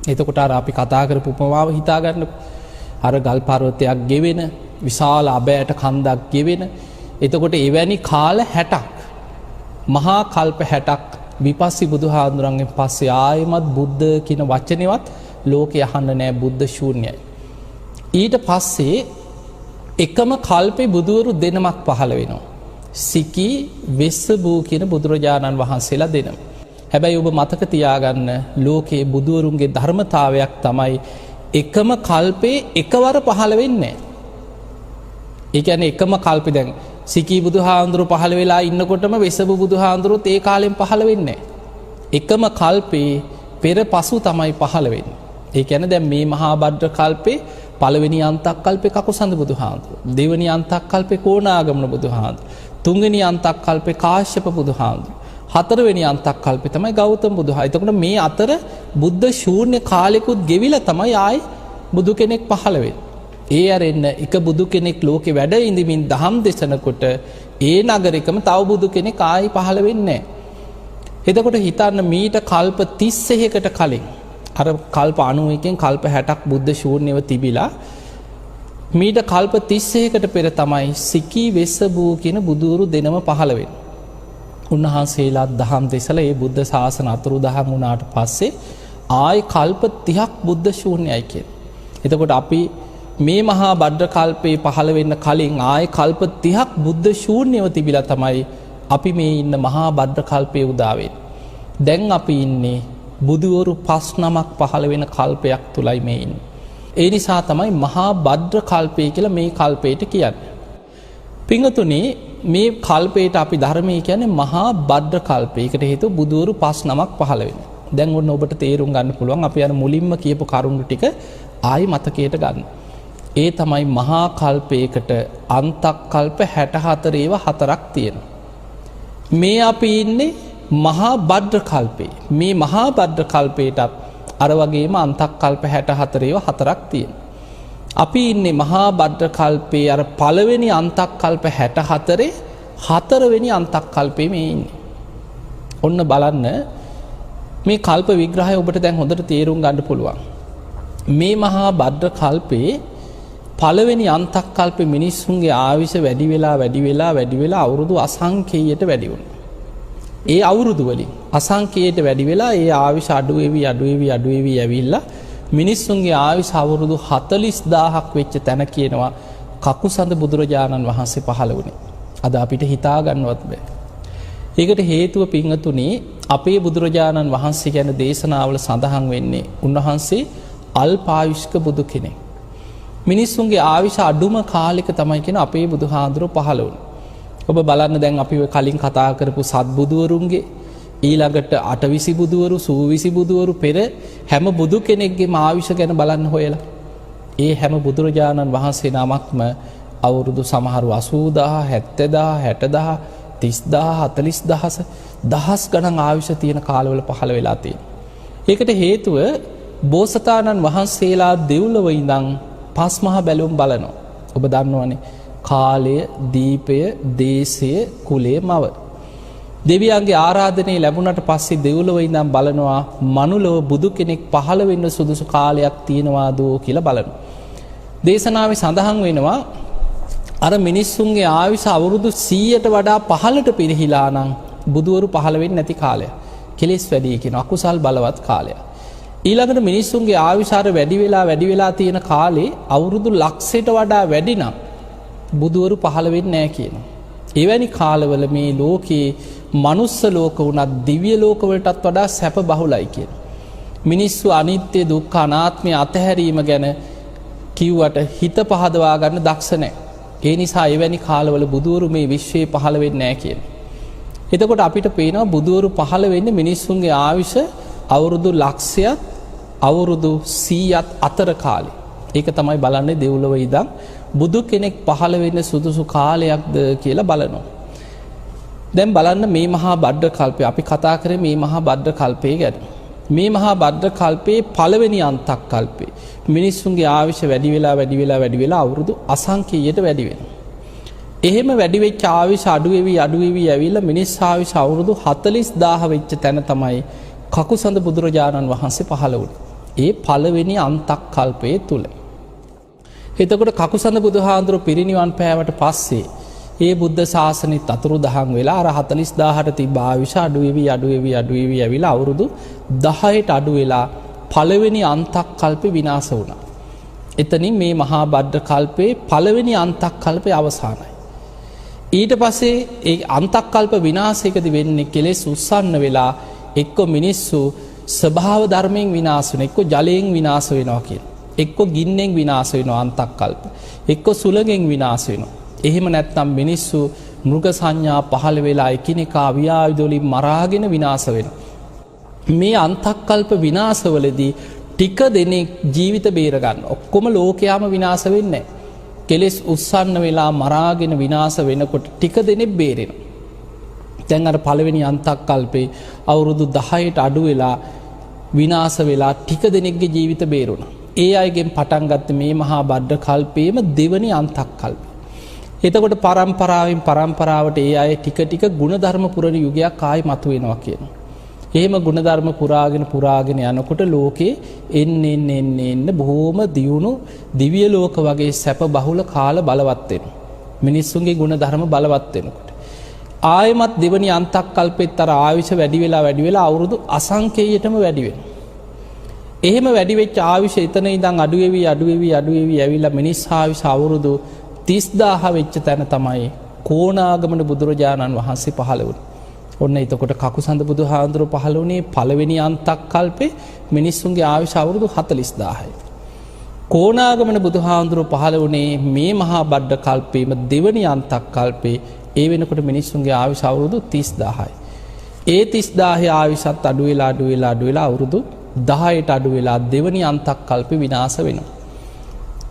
එතකොට අර අපි කතා කරපු උපමාව හිතා ගන්න. අර ගල් පර්වතයක් ගෙවෙන, විශාල අබෑට කන්දක් ගෙවෙන. එතකොට එවැනි කාල 60ක් මහා කල්ප 60ක් විපස්සී බුදුහාඳුරන්ගෙන් පස්සේ ආයෙමත් බුද්ධ කියන වචනේවත් ලෝකේ අහන්න නෑ, බුද්ධ ශූන්‍යයි. ඊට පස්සේ එකම කල්පේ බුදුවරු දෙනමක් පහළ වෙනවා. සිකී, වෙස්සබූ කියන බුදුරජාණන් වහන්සේලා දෙනම. හැබැයි ඔබ මතක තියාගන්න ලෝකයේ බුදුවරුන්ගේ ධර්මතාවයක් තමයි එකම කල්පේ එකවර පහළ වෙන්නේ. ඒ කියන්නේ එකම කල්පේ දැන් සිකී බුදුහාඳුරු පහළ වෙලා ඉන්නකොටම වෙස්සබූ බුදුහාඳුරුත් ඒ කාලෙම පහළ වෙන්නේ නැහැ. එකම කල්පේ පෙර පසු තමයි පහළ වෙන්නේ. ඒ කියන්නේ දැන් මේ මහා භද්‍ර කල්පේ පළවෙනි අන්තක් කල්පේ කකුසඳ බුදුහාඳුරු, දෙවෙනි අන්තක් කල්පේ කෝණාගමන බුදුහාඳුරු, තුන්වෙනි අන්තක් කල්පේ කාශ්‍යප බුදුහාඳුරු, හතරවෙනි අන්තක් කල්පේ තමයි ගෞතම බුදුහාඳුරු. එතකොට මේ අතර බුද්ධ ශූන්‍ය කාලෙකුත් ගෙවිලා තමයි ආයි බුදු කෙනෙක් පහළ වෙන්නේ. ඒ අරෙන්න එක බුදු කෙනෙක් ලෝකේ වැඩ ඉඳමින් දහම් දේශනකොට ඒ නගරෙකම තව බුදු කෙනෙක් ආයි පහළ වෙන්නේ නැහැ. එතකොට හිතන්න මීට කල්ප 31කට කලින් අර කල්ප 91කින් කල්ප 60ක් බුද්ධ ශූන්‍යව තිබිලා මීට කල්ප 31කට පෙර තමයි සිකී වෙස්සබූ කියන බුදුවරු දෙනම පහළ වෙන්නේ. උන්වහන්සේලා දහම් දෙසලා ඒ බුද්ධ ශාසන අතුරුදහන් වුණාට පස්සේ ආයි කල්ප 30ක් බුද්ධ ශූන්‍යයි කියන්නේ. එතකොට අපි මේ මහා බද්ද කල්පේ පහළ වෙන්න කලින් ආය කල්ප 30ක් බුද්ධ ශූන්‍යව තිබිලා තමයි අපි මේ ඉන්න මහා බද්ද කල්පේ උදා වෙන්නේ. දැන් අපි ඉන්නේ බුදුවරු 5 නමක් පහළ වෙන කල්පයක් තුලයි මේ ඉන්නේ. ඒ නිසා තමයි මහා බද්ද කල්පය කියලා මේ කල්පයට කියන්නේ. පිංගතුනි මේ කල්පයට අපි ධර්මයේ කියන්නේ මහා බද්ද කල්පය. ඒකට හේතුව බුදුවරු 5 නමක් පහළ වෙනවා. දැන් ඔන්න ඔබට තේරුම් ගන්න පුළුවන් අපි අර මුලින්ම කියපු කරුණු ටික ආයි මතකයට ගන්න. ඒ තමයි මහා කල්පයකට අන්තක් කල්ප 64 ඒවා 4ක් තියෙනවා. මේ අපි ඉන්නේ මහා බද්ද කල්පේ. මේ මහා බද්ද කල්පයටත් අර වගේම අන්තක් කල්ප 64 ඒවා 4ක් තියෙනවා. අපි ඉන්නේ මහා බද්ද කල්පේ අර පළවෙනි අන්තක් කල්ප 64 හතරවෙනි අන්තක් කල්පේ මේ ඉන්නේ. ඔන්න බලන්න මේ කල්ප විග්‍රහය ඔබට දැන් හොඳට තේරුම් ගන්න පුළුවන්. මේ මහා බද්ද කල්පේ පළවෙනි අන්තක් කල්පේ මිනිස්සුන්ගේ ආයුෂ වැඩි වෙලා අවුරුදු අසංඛේයයට වැඩි වුණා. ඒ අවුරුදු වලින් අසංඛේයයට වැඩි වෙලා ඒ ආයුෂ අඩු වෙවි ඇවිල්ලා මිනිස්සුන්ගේ ආයුෂ අවුරුදු 40000ක් වෙච්ච තැන කියනවා කකුසඳ බුදුරජාණන් වහන්සේ පහළ වුණේ. අද අපිට හිතා ගන්නවත් බෑ. ඒකට හේතුව පිංගතුනි අපේ බුදුරජාණන් වහන්සේ ගැන දේශනාවල සඳහන් වෙන්නේ උන්වහන්සේ අල්පායුෂ්ක බුදු කෙනෙක්. මිනිස්සුන්ගේ ආයුෂ අඩුම කාලෙක තමයි කියන අපේ බුදුහාඳුරෝ පහළ වුණේ. ඔබ බලන්න දැන් අපි කලින් කතා කරපු සත්බුදුවරුන්ගේ ඊළඟට අටවිසි බුදුවරු සූවිසි බුදුවරු පෙර හැම බුදු කෙනෙක්ගේම ආයුෂ ගැන බලන්න හොයලා. ඒ හැම බුදුරජාණන් වහන්සේ නමක්ම අවුරුදු සමහරු 80000 70000 60000 30000 දහස් ගණන් ආයුෂ තියෙන කාලවල පහළ වෙලා තියෙනවා. ඒකට හේතුව බෝසතාණන් වහන්සේලා දෙව්ලොව ඉඳන් පස් මහා බැලුම් බලනවා. ඔබ දන්නවනේ කාලය, දීපය, දේශය, කුලය, මව. දෙවියන්ගේ ආරාධනය ලැබුණට පස්සේ දෙව්ලොව ඉඳන් බලනවා මනුලොව බුදු කෙනෙක් පහළ වෙන්න සුදුසු කාලයක් තියෙනවාද කියලා බලනවා. දේශනාවේ සඳහන් වෙනවා අර මිනිස්සුන්ගේ ආයුෂ අවුරුදු 100ට වඩා පහළට පිරිහිලා නම් බුදුවරු පහළ වෙන්නේ නැති කාලය. කෙලෙස් වැඩි කියන අකුසල් බලවත් කාලය. ඊළඟට මිනිස්සුන්ගේ ආයුෂ වැඩි වෙලා තියෙන කාලේ අවුරුදු ලක්ෂයට වඩා වැඩි නම් බුදුවරු පහළ වෙන්නේ නැහැ කියනවා. එවැනි කාලවල මේ ලෝකේ මනුස්ස ලෝක වුණත් දිව්‍ය ලෝකවලටත් වඩා සැප බහුලයි කියන. මිනිස්සු අනිත්‍ය දුක්ඛ අනාත්මය අතහැරීම ගැන කිව්වට හිත පහදවා ගන්න දක්ෂ නැහැ. ඒ නිසා එවැනි කාලවල බුදුවරු මේ විශ්වයේ පහළ වෙන්නේ නැහැ කියන. එතකොට අපිට පේනවා බුදුවරු පහළ වෙන්නේ මිනිස්සුන්ගේ ආයුෂ අවුරුදු ලක්ෂයත් අවුරුදු 100ත් අතර කාලේ. ඒක තමයි බලන්නේ දෙව්ලොව ඉඳන් බුදු කෙනෙක් පහළ වෙන්න සුදුසු කාලයක්ද කියලා බලනවා. දැන් බලන්න මේ මහා බද්ද කල්පය අපි කතා කරේ මේ මහා බද්ද කල්පය ගැන. මේ මහා බද්ද කල්පයේ පළවෙනි අන්තක් කල්පේ මිනිස්සුන්ගේ ආයුෂ වැඩි වෙලා අවුරුදු අසංඛේයයට වැඩි වෙනවා. එහෙම වැඩි වෙච්ච ආයුෂ අඩු වෙවි ඇවිල්ලා මිනිස් ආයුෂ අවුරුදු 40000 වෙච්ච තැන තමයි කකුසඳ බුදුරජාණන් වහන්සේ පහළ වුණේ. ඒ පළවෙනි අන්තක් කල්පයේ තුල. එතකොට කකුසඳ බුදුහාඳුරු පිරිනිවන් පෑවට පස්සේ ඒ බුද්ධ ශාසනෙත් අතුරුදහන් වෙලා අර 40000ට තිබ්බ ආයුෂ අඩු වෙවි ඇවිල්ලා අවුරුදු 10ට අඩු වෙලා පළවෙනි අන්තක් කල්පේ විනාශ වුණා. එතනින් මේ මහා බද්ද කල්පේ පළවෙනි අන්තක් කල්පේ අවසానයි. ඊට පස්සේ ඒ අන්තක් කල්ප විනාශයකදී වෙන්නේ කෙලෙස් උස්සන්න වෙලා එක්ක මිනිස්සු ස්වභාව ධර්මයෙන් විනාශ වෙනවා, එක්ක ජලයෙන් විනාශ වෙනවා කියන. එක්ක ගින්නෙන් විනාශ වෙනවා අන්තක් කල්ප. එක්ක සුළඟෙන් විනාශ වෙනවා. එහෙම නැත්නම් මිනිස්සු මෘග සංඥා පහළ වෙලා එකිනෙකා ව්‍යායුධ වලින් මරාගෙන විනාශ වෙනවා. මේ අන්තක් කල්ප විනාශවලදී ටික දෙනෙක් ජීවිත බේර ගන්න. ඔක්කොම ලෝකයාම විනාශ වෙන්නේ නැහැ. කෙලෙස් උස්සන්න වෙලා මරාගෙන විනාශ වෙනකොට ටික දෙනෙක් බේරෙනවා. දැන් අර පළවෙනි අන්තක් කල්පේ අවුරුදු 10ට අඩු වෙලා විනාශ වෙලා ටික දෙනෙක්ගේ ජීවිත බේරුණා. ඒ අයගෙන් පටන් ගත්ත මේ මහා බද්ද කල්පයේම දෙවනි අන්තක් කල්පය. එතකොට පරම්පරාවට ඒ අය ටික ගුණධර්ම පුරණ යුගයක් ආයි මතුවෙනවා කියනවා. එහෙම ගුණධර්ම පුරාගෙන යනකොට ලෝකේ එන්න බොහෝම දියුණු දිව්‍ය ලෝක වගේ සැප බහුල කාල බලවත් වෙනවා. මිනිස්සුන්ගේ ගුණධර්ම බලවත් වෙනකොට ආයමත් දෙවනි අන්තක් කල්පෙත් අර ආයුෂ වැඩි වෙලා අවුරුදු අසංඛේයයටම වැඩි වෙනවා. එහෙම වැඩි වෙච්ච ආයුෂ එතන ඉඳන් අඩු වෙවි ඇවිල්ලා මිනිස් ආයුෂ අවුරුදු 30000 වෙච්ච තැන තමයි කොණාගමන බුදුරජාණන් වහන්සේ පහළ වුණේ. ඔන්න එතකොට කකුසඳ බුදුහාඳුර පහළ වුණේ පළවෙනි අන්තක් කල්පේ මිනිස්සුන්ගේ ආයුෂ අවුරුදු 40000යි. කොණාගමන බුදුහාඳුර පහළ වුණේ මේ මහා බද්ද කල්පේම දෙවනි අන්තක් කල්පේ ඒ වෙනකොට මිනිස්සුන්ගේ ආයුෂ අවුරුදු 30000යි. ඒ 30000 ආයුෂත් අඩු වෙලා අවුරුදු 10ට අඩු වෙලා දෙවනි අන්තක් කල්පේ විනාශ වෙනවා.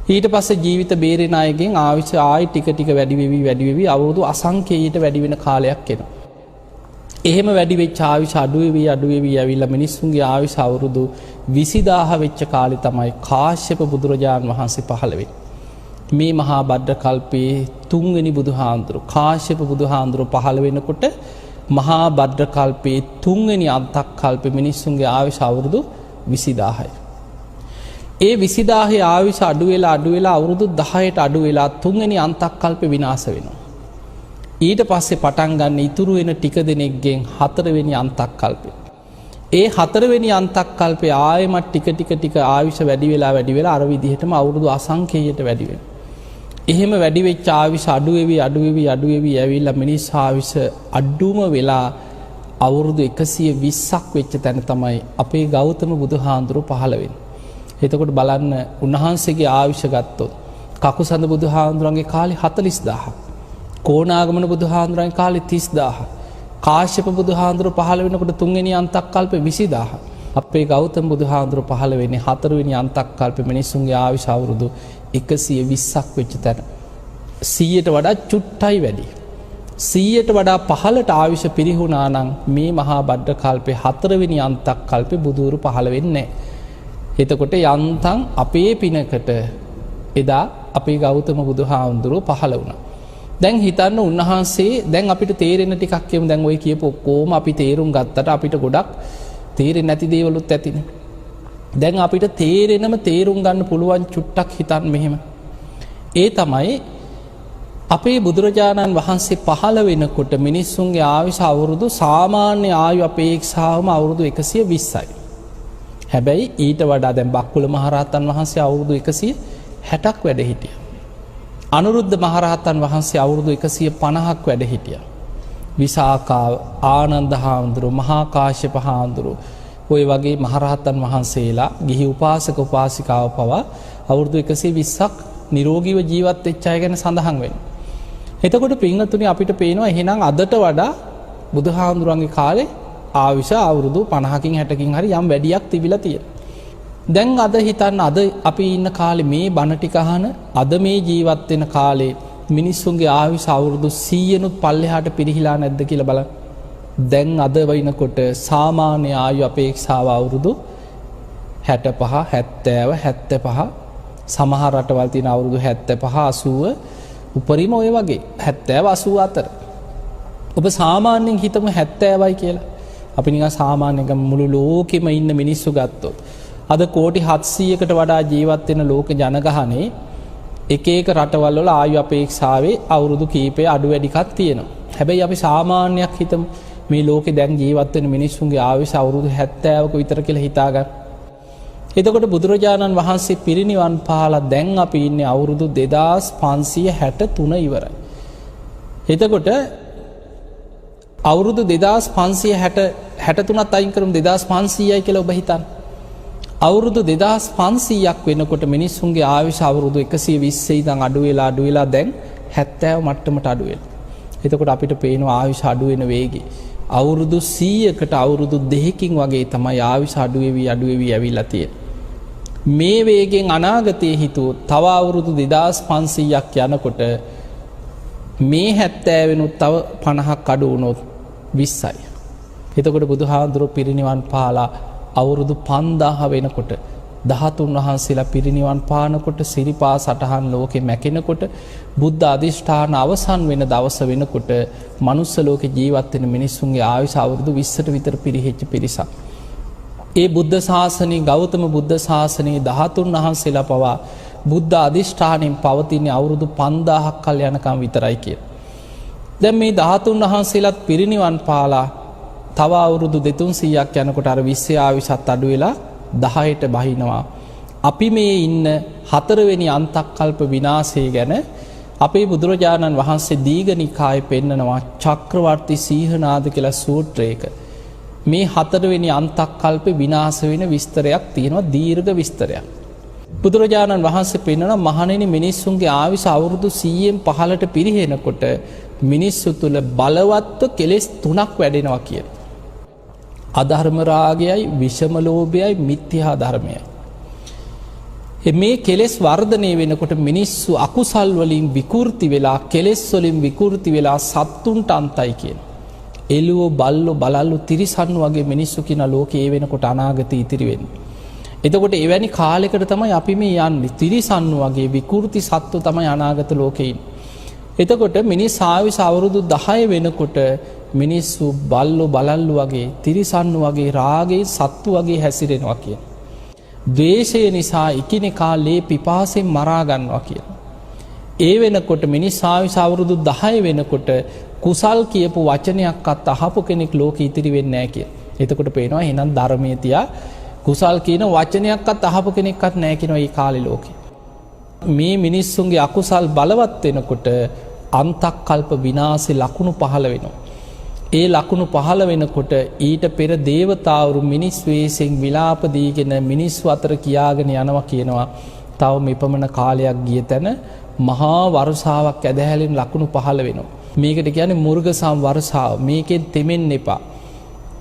ඊට පස්සේ ජීවිත බේරෙන අයගෙන් ආයුෂ ආයි ටික වැඩි වෙවි අවුරුදු අසංඛ්‍යයට වැඩි වෙන කාලයක් එනවා. එහෙම වැඩි වෙච්ච ආයුෂ අඩු වෙවි ඇවිල්ලා මිනිස්සුන්ගේ ආයුෂ අවුරුදු 20000 වෙච්ච කාලේ තමයි කාශ්‍යප බුදුරජාණන් වහන්සේ පහළ වෙන්නේ. මේ මහා බද්ද කල්පයේ තුන්වෙනි බුදුහාඳුරු කාශ්‍යප බුදුහාඳුරු පහළ වෙනකොට මහා බද්ද කල්පයේ තුන්වෙනි අන්තක් කල්පේ මිනිස්සුන්ගේ ආයුෂ අවුරුදු 20000යි. ඒ 20000 ආයුෂ අඩු වෙලා අවුරුදු 10ට අඩු වෙලා තුන්වෙනි අන්තක් කල්පේ විනාශ වෙනවා. ඊට පස්සේ පටන් ගන්න ඉතුරු වෙන ටික දෙනෙක්ගෙන් හතරවෙනි අන්තක් කල්පේ. ඒ හතරවෙනි අන්තක් කල්පේ ආයෙමත් ටික ආයුෂ වැඩි වෙලා අර විදිහටම අවුරුදු අසංඛ්‍යයට වැඩි වෙනවා. එහෙම වැඩි වෙච්ච ආයුෂ අඩු වෙවි ඇවිල්ලා මිනිස් ආයුෂ අඩුම වෙලා අවුරුදු 120ක් වෙච්ච තැන තමයි අපේ ගෞතම බුදුහාඳුරු පහළ වෙන්නේ. එතකොට බලන්න උන්වහන්සේගේ ආයුෂ ගත්තොත් කකුසඳ බුදුහාඳුරන්ගේ කාලේ 40000ක්. කොණාගමන බුදුහාඳුරන්ගේ කාලේ 30000ක්. කාශ්‍යප බුදුහාඳුරු පහළ වෙනකොට තුන්වෙනි අන්තක් කල්පේ 20000ක්. අපේ ගෞතම බුදුහාඳුරු පහළ වෙන්නේ හතරවෙනි අන්තක් කල්පේ මිනිසුන්ගේ ආයුෂ අවුරුදු 120ක් වෙච්ච තැන. 100ට වඩා චුට්ටයි වැඩි. 100ට වඩා පහළට ආයුෂ පිරිහුණා නම් මේ මහා බද්ද කල්පේ හතරවෙනි අන්තක් කල්පේ බුදුරු පහළ වෙන්නේ නැහැ. එතකොට යන්තම් අපේ පිනකට එදා අපේ ගෞතම බුදුහාඳුරුව පහළ වුණා. දැන් හිතන්න උන්වහන්සේ දැන් අපිට තේරෙන ටිකක් කියමු. දැන් ඔය කියපු ඔක්කොම අපි තේරුම් ගත්තට අපිට ගොඩක් තේරෙන්නේ නැති දේවලුත් ඇතිනේ. දැන් අපිට තේරුම් ගන්න පුළුවන් චුට්ටක් හිතන්න මෙහෙම. ඒ තමයි අපේ බුදුරජාණන් වහන්සේ පහළ වෙනකොට මිනිස්සුන්ගේ ආයුෂ අවුරුදු සාමාන්‍ය ආයු අපේක්ෂාවම අවුරුදු 120යි. හැබැයි ඊට වඩා දැන් බක්කුල මහරහතන් වහන්සේ අවුරුදු 160ක් වැඩ හිටියා. අනුරුද්ධ මහරහතන් වහන්සේ අවුරුදු 150ක් වැඩ හිටියා. විසාකා ආනන්ද හාමුදුරුවෝ මහා කාශ්‍යප හාමුදුරුවෝ ඔය වගේ මහරහතන් වහන්සේලා ගිහි උපාසක උපාසිකාව පවා අවුරුදු 120ක් නිරෝගීව ජීවත් වෙච්ච අය ගැන සඳහන් වෙනවා. එතකොට පින්වතුනි අපිට පේනවා එහෙනම් අදට වඩා බුදුහාමුදුරන්ගේ කාලේ ආයුෂ අවුරුදු 50කින් 60කින් හරි යම් වැඩියක් තිබිලා තියෙනවා. දැන් අද හිතන්න අද අපි ඉන්න කාලේ මේ බණ ටික අහන අද මේ ජීවත් වෙන කාලේ මිනිස්සුන්ගේ ආයුෂ අවුරුදු 100නුත් පල්ලෙහාට පිරිහිලා නැද්ද කියලා බලන්න. දැන් අද වෙනකොට සාමාන්‍ය ආයු අපේක්ෂාව අවුරුදු 65 70 75 සමහර රටවල් තියෙන අවුරුදු 75 80 උපරිම ඔය වගේ 70 80 අතර. ඔබ සාමාන්‍යයෙන් හිතමු 70යි කියලා. අපි නිකන් සාමාන්‍යයෙන් මුළු ලෝකෙම ඉන්න මිනිස්සු ගත්තොත් අද කෝටි 700කට වඩා ජීවත් වෙන ලෝක ජනගහනේ එක එක රටවල් වල ආයු අපේක්ෂාවේ අවුරුදු කීපය අඩු වැඩිකක් තියෙනවා. හැබැයි අපි සාමාන්‍යයක් හිතමු මේ ලෝකේ දැන් ජීවත් වෙන මිනිස්සුන්ගේ ආයුෂ අවුරුදු 70ක විතර කියලා හිතාගන්න. එතකොට බුදුරජාණන් වහන්සේ පිරිනිවන් පාලා දැන් අපි ඉන්නේ අවුරුදු 2563 ඉවරයි. එතකොට අවුරුදු 2563ත් අයින් කරමු 2500යි කියලා ඔබ හිතන්න. අවුරුදු 2500ක් වෙනකොට මිනිස්සුන්ගේ ආයුෂ අවුරුදු 120 ඉඳන් අඩු වෙලා දැන් 70 මට්ටමට අඩු වෙනවා. එතකොට අපිට පේනවා ආයුෂ අඩු වෙන වේගය. අවුරුදු 100කට අවුරුදු 2කින් වගේ තමයි ආයුෂ අඩු වෙවි ඇවිල්ලා තියෙන්නේ. මේ වේගෙන් අනාගතයේ හිතුවොත් තව අවුරුදු 2500ක් යනකොට මේ 70 වෙනුත් තව 50ක් අඩු වුණොත් 20යි. එතකොට බුදුහාඳුරෝ පිරිනිවන් පාලා අවුරුදු 5000 වෙනකොට 13 වහන්සේලා පිරිනිවන් පානකොට සිරිපා සටහන් ලෝකෙ මැකෙනකොට බුද්ධ අධිෂ්ඨාන අවසන් වෙන දවස වෙනකොට මනුස්ස ලෝකේ ජීවත් වෙන මිනිස්සුන්ගේ ආයුෂ අවුරුදු 20ට විතර පිරිහෙච්ච පිරිසක්. ඒ බුද්ධ ශාසනයේ ගෞතම බුද්ධ ශාසනයේ 13 වහන්සේලා පවා බුද්ධ අධිෂ්ඨානයෙන් පවතින අවුරුදු 5000ක් කල් යනකම් විතරයි කියලා. දැන් මේ 13 වහන්සේලාත් පිරිනිවන් පාලා තව අවුරුදු 200ක් යනකොට අර 20 ආයුෂත් අඩු වෙලා 10ට බහිනවා. අපි මේ ඉන්න 4 වෙනි අන්තක්කල්ප විනාශය ගැන අපේ බුදුරජාණන් වහන්සේ දීඝනිකායේ පෙන්නනවා චක්‍රවර්ති සීහනාද කියලා සූත්‍රයක. මේ 4 වෙනි අන්තක්කල්ප විනාශ වෙන විස්තරයක් තියෙනවා, දීර්ඝ විස්තරයක්. බුදුරජාණන් වහන්සේ පෙන්නන මහණෙනි මිනිස්සුන්ගේ ආයුෂ අවුරුදු 100න් 15ට පිරිහෙනකොට මිනිස්සු තුල බලවත්ව කෙලෙස් 3ක් වැඩෙනවා කියන. අධර්ම රාගයයි, විෂම ලෝභයයි, මිත්‍යා ධර්මයයි. මේ කෙලෙස් වර්ධනය වෙනකොට මිනිස්සු අකුසල් වලින් විකෘති වෙලා, කෙලෙස් වලින් විකෘති වෙලා සත්තුන්ට අන්තයි කියන. එළුවෝ, බල්ලෝ, බලල්ලෝ, තිරිසන් වගේ මිනිස්සු කියන ලෝකේ ඒ වෙනකොට අනාගතේ ඉතිරි වෙන්නේ. එතකොට එවැනි කාලයකට තමයි අපි මේ යන්නේ. තිරිසන් වගේ විකෘති සත්තු තමයි අනාගත ලෝකේ ඉන්නේ. එතකොට මිනිස් ආයුෂ අවුරුදු 10 වෙනකොට මිනිස්සු බල්ලෝ, බලල්ලෝ වගේ, තිරිසන් වගේ, රාගේ සත්තු වගේ හැසිරෙනවා කියන. ද්වේෂය නිසා එකිනෙකා ලේ පිපාසයෙන් මරා ගන්නවා කියන. ඒ වෙනකොට මිනිස් ආයුෂ අවුරුදු 10 වෙනකොට කුසල් කියපු වචනයක්වත් අහපු කෙනෙක් ලෝකෙ ඉතිරි වෙන්නේ නැහැ කියන. එතකොට පේනවා එහෙනම් ධර්මයේ තියා කුසල් කියන වචනයක්වත් අහපු කෙනෙක්වත් නැහැ කියනවා මේ කාලේ ලෝකෙ. මේ මිනිස්සුන්ගේ අකුසල් බලවත් වෙනකොට අන්තක්කල්ප විනාශේ ලකුණු පහළ වෙනවා. ඒ ලකුණු පහළ වෙනකොට ඊට පෙර දේවතාවරු මිනිස් වෙස්ෙන් විලාප දීගෙන මිනිස්සු අතර කියාගෙන යනවා කියනවා තව මෙපමණ කාලයක් ගිය තැන මහා වර්ෂාවක් ඇදහැලෙන් ලකුණු පහළ වෙනවා. මේකට කියන්නේ මුර්ගසම් වර්ෂාව. මේකෙන් තෙමෙන්න එපා.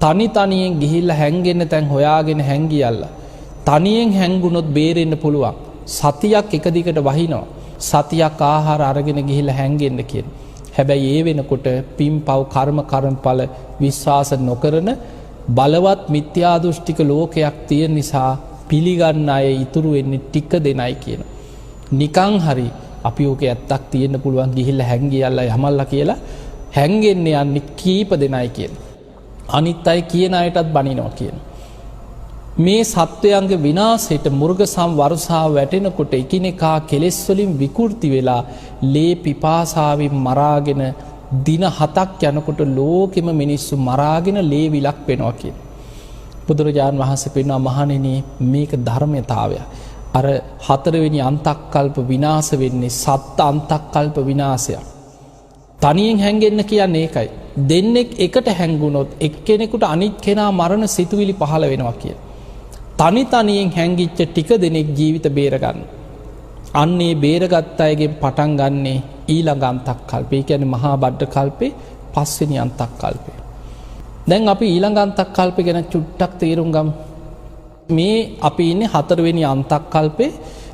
තනි තනියෙන් ගිහිල්ලා හැංගෙන්න තැන් හොයාගෙන හැංගියල්ලා. තනියෙන් හැංගුණොත් බේරෙන්න පුළුවන්. සතියක් එක දිගට වහිනවා. සතියක් ආහාර අරගෙන ගිහිල්ලා හැංගෙන්න කියන. හැබැයි ඒ වෙනකොට පින්පව් කර්ම කර්මඵල විශ්වාස නොකරන බලවත් මිත්‍යා දෘෂ්ටික ලෝකයක් තියෙන නිසා පිළිගන්න අය ඉතුරු වෙන්නේ ටික දෙනයි කියන. නිකං හරි අපි ඕක ඇත්තක් තියෙන්න පුළුවන් ගිහිල්ලා හැංගියල්ලා යමල්ලා කියලා හැංගෙන්න යන්නේ කීප දෙනයි කියන. අනිත් අය කියන අයටත් බනිනවා කියන. මේ සත්වයන්ගේ විනාශයට මුර්ගසම් වර්ෂාව වැටෙනකොට එකිනෙකා කෙලෙස් වලින් විකෘති වෙලා ලේ පිපාසාවෙන් මරාගෙන දින 7ක් යනකොට ලෝකෙම මිනිස්සු මරාගෙන ලේ විලක් වෙනවා කියන. බුදුරජාණන් වහන්සේ පෙන්වනවා මහණෙනි මේක ධර්මතාවය. අර 4 වෙනි අන්තක්කල්ප විනාශ වෙන්නේ සත්ත්‍ය අන්තක්කල්ප විනාශයක්. තනියෙන් හැංගෙන්න කියන්නේ ඒකයි. දෙන්නෙක් එකට හැංගුණොත් එක්කෙනෙකුට අනිත් කෙනා මරණ සිතුවිලි පහළ වෙනවා කියන. තනි තනියෙන් හැංගිච්ච ටික දෙනෙක් ජීවිත බේරගන්න. අන්නේ බේරගත් අයගෙන් පටන් ගන්නේ ඊළඟ අන්තක්කල්පය. ඒ කියන්නේ මහා බද්ද කල්පේ 5 වෙනි අන්තක්කල්පය. දැන් අපි ඊළඟ අන්තක්කල්පය ගැන චුට්ටක් තේරුම් ගමු. මේ අපි ඉන්නේ 4 වෙනි අන්තක්කල්පේ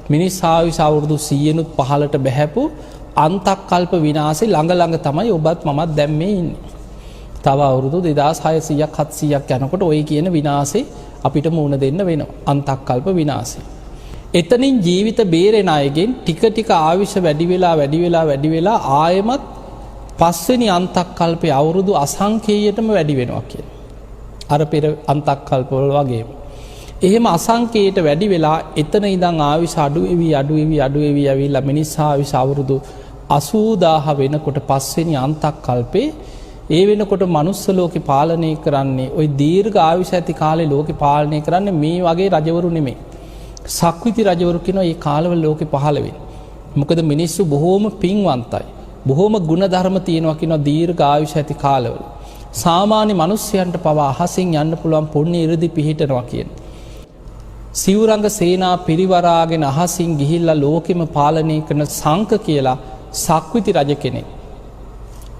මිනිස් ආයුෂ අවුරුදු 100නුත් 15ට බැහැපු අන්තක්කල්ප විනාශේ ළඟ තමයි ඔබත් මමත් දැන් මේ ඉන්නේ. තව අවුරුදු 2600ක් 700ක් යනකොට ওই කියන විනාශේ අපිට මුණ දෙන්න වෙනවා. අන්තක්කල්ප විනාශය. එතනින් ජීවිත බේරෙන අයගෙන් ටික ටික ආයුෂ වැඩි වෙලා ආයෙමත් 5 වෙනි අන්තක්කල්පේ අවුරුදු අසංඛේයයටම වැඩි වෙනවා කියන. අර පෙර අන්තක්කල්ප වල වගේම. එහෙම අසංඛේයයට වැඩි වෙලා එතන ඉඳන් ආයුෂ අඩු වෙවි ඇවිල්ලා මිනිස් ආයුෂ අවුරුදු 80000 වෙනකොට 5 වෙනි අන්තක්කල්පේ ඒ වෙනකොට මනුස්ස ලෝකේ පාලනය කරන්නේ ওই දීර්ඝ ආයුෂ ඇති කාලේ ලෝකේ පාලනය කරන්නේ මේ වගේ රජවරු නෙමෙයි. සක්විති රජවරු කියනවා මේ කාලවල ලෝකේ පහළ වෙන්නේ. මොකද මිනිස්සු බොහෝම පින්වන්තයි. බොහෝම ගුණධර්ම තියෙනවා කියනවා දීර්ඝ ආයුෂ ඇති කාලවල. සාමාන්‍ය මිනිස්යන්ට පවා අහසින් යන්න පුළුවන් පුණ්‍ය ඉරදි පිහිටනවා කියන. සිවුරංග සේනා පිරිවරාගෙන අහසින් ගිහිල්ලා ලෝකෙම පාලනය කරන සංක කියලා සක්විති රජ කෙනෙක්.